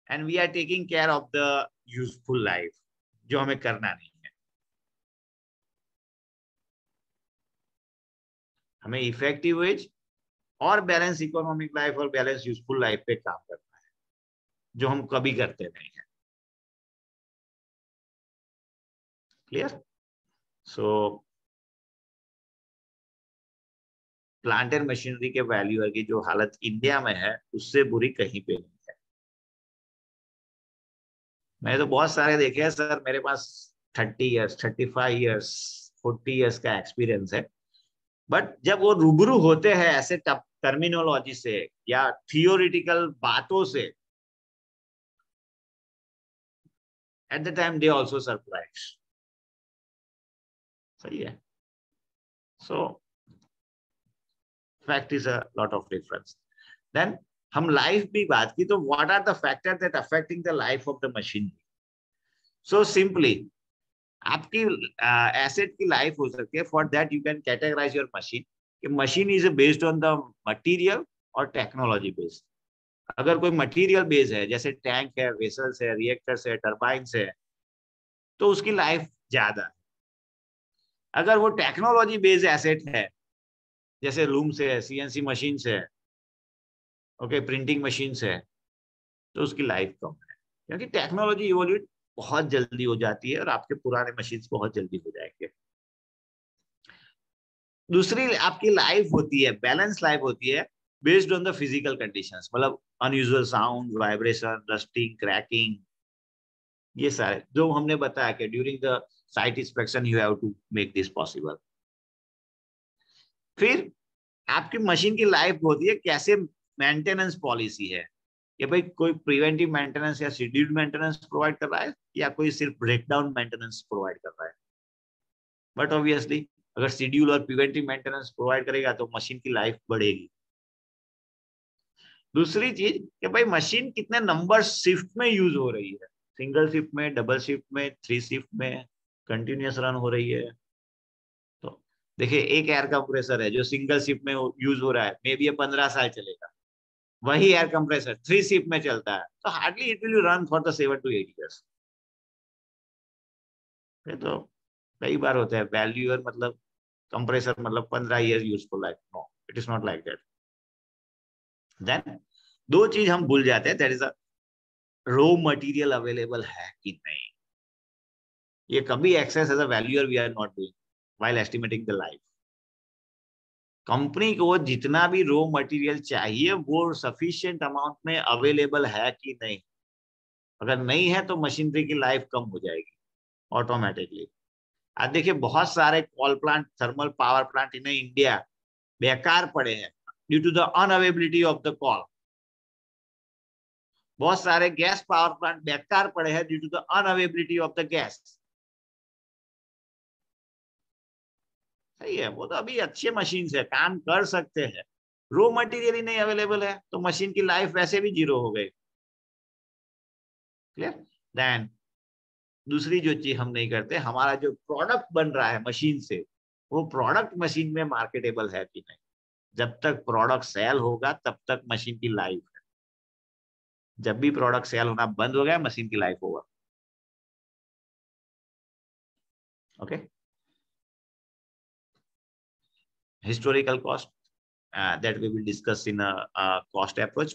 and we are taking care of the useful life, जो हमें करना नहीं है। हमें effective age और बैलेंस इकोनॉमिक लाइफ और बैलेंस यूजफुल लाइफ पे काम करना है, जो हम कभी करते नहीं है। Clear? So plant and machinery के वैल्यू की जो हालत इंडिया में है उससे बुरी कहीं पे नहीं है। मैंने तो बहुत सारे देखे हैं सर, मेरे पास 30 इयर्स 35 इयर्स 40 इयर्स का एक्सपीरियंस है, बट जब वो रूबरू होते हैं ऐसे टर्मिनोलॉजी से या थियोरिटिकल बातों से, at the time they also surprise. सही है? So fact is a lot of difference. Then हम लाइफ भी बात की, तो what are the factor that affecting the life of the machine? So simply आपकी एसेट की लाइफ हो सकती है, for that you can categorise your machine. Machine is based on the material और टेक्नोलॉजी बेस्ड। अगर कोई मटीरियल बेस्ड है, जैसे टैंक है, वेसल्स है, रिएक्टर्स है, टर्बाइन्स है, तो उसकी लाइफ ज्यादा है। अगर वो टेक्नोलॉजी बेस्ड एसेट है, जैसे लूम्स है, सीएनसी मशीन है, ओके, प्रिंटिंग मशीन है, तो उसकी लाइफ कम है, क्योंकि टेक्नोलॉजी इवोल्यूट बहुत जल्दी हो जाती है और आपके पुराने मशीन बहुत जल्दी हो जाएंगे। दूसरी आपकी लाइफ होती है, बैलेंस लाइफ होती है, based on the physical conditions, मतलब unusual sound, vibration, rusting, cracking, ये सारे जो हमने बताया कि during the site inspection you have to make this possible. फिर आपकी मशीन की लाइफ होती है, कैसे मेंटेनेंस पॉलिसी है, कि भाई कोई प्रिवेंटिव मेंटेनेंस या शेड्यूल्ड मेंटेनेंस प्रोवाइड कर रहा है या कोई सिर्फ ब्रेकडाउन मेंटेनेंस प्रोवाइड कर रहा है। बट ऑब्वियसली अगर शेड्यूल और प्रिवेंटिव मेंटेनेंस प्रोवाइड करेगा तो मशीन की लाइफ बढ़ेगी। दूसरी चीज कि भाई मशीन कितने नंबर शिफ्ट में यूज हो रही है, सिंगल शिफ्ट में, डबल शिफ्ट में, 3 शिफ्ट में, कंटिन्यूअस रन हो रही है। तो देखिए एक एयर कंप्रेसर है जो सिंगल शिफ्ट में यूज हो रहा है, मे बी 15 साल चलेगा। वही एयर कंप्रेसर 3 शिफ्ट में चलता है, तो hardly it will run for the 7 to 8 years। तो कई बार होता है वैल्यूअर मतलब कंप्रेसर मतलब 15 year useful life, no it is not like that. Then दो चीज हम भूल जाते हैं, that is a raw material available है कि नहीं। ये कभी access as a valuer we are not doing while estimating the life. Company को जितना भी रॉ मटेरियल चाहिए वो सफिशिएंट अमाउंट में अवेलेबल है कि नहीं। अगर नहीं है तो मशीनरी की लाइफ कम हो जाएगी ऑटोमेटिकली। आज देखिए बहुत सारे coal plant, thermal power plant in India बेकार पड़े हैं due to the unavailability of the coal. बहुत सारे गैस पावर प्लांट बेकार पड़े हैं due to the unavailability of the gas. सही है, वो तो अभी अच्छे मशीन है, काम कर सकते हैं, रॉ मटेरियल ही नहीं अवेलेबल है तो मशीन की लाइफ वैसे भी 0 हो गई। क्लियर? देन दूसरी जो चीज हम नहीं करते, हमारा जो प्रोडक्ट बन रहा है मशीन से, वो प्रोडक्ट मशीन में मार्केटेबल है कि नहीं। जब तक प्रोडक्ट सेल होगा तब तक मशीन की लाइफ है। जब भी प्रोडक्ट सेल होना बंद हो गया, मशीन की लाइफ होगा। Okay, historical cost that we will discuss in a cost approach.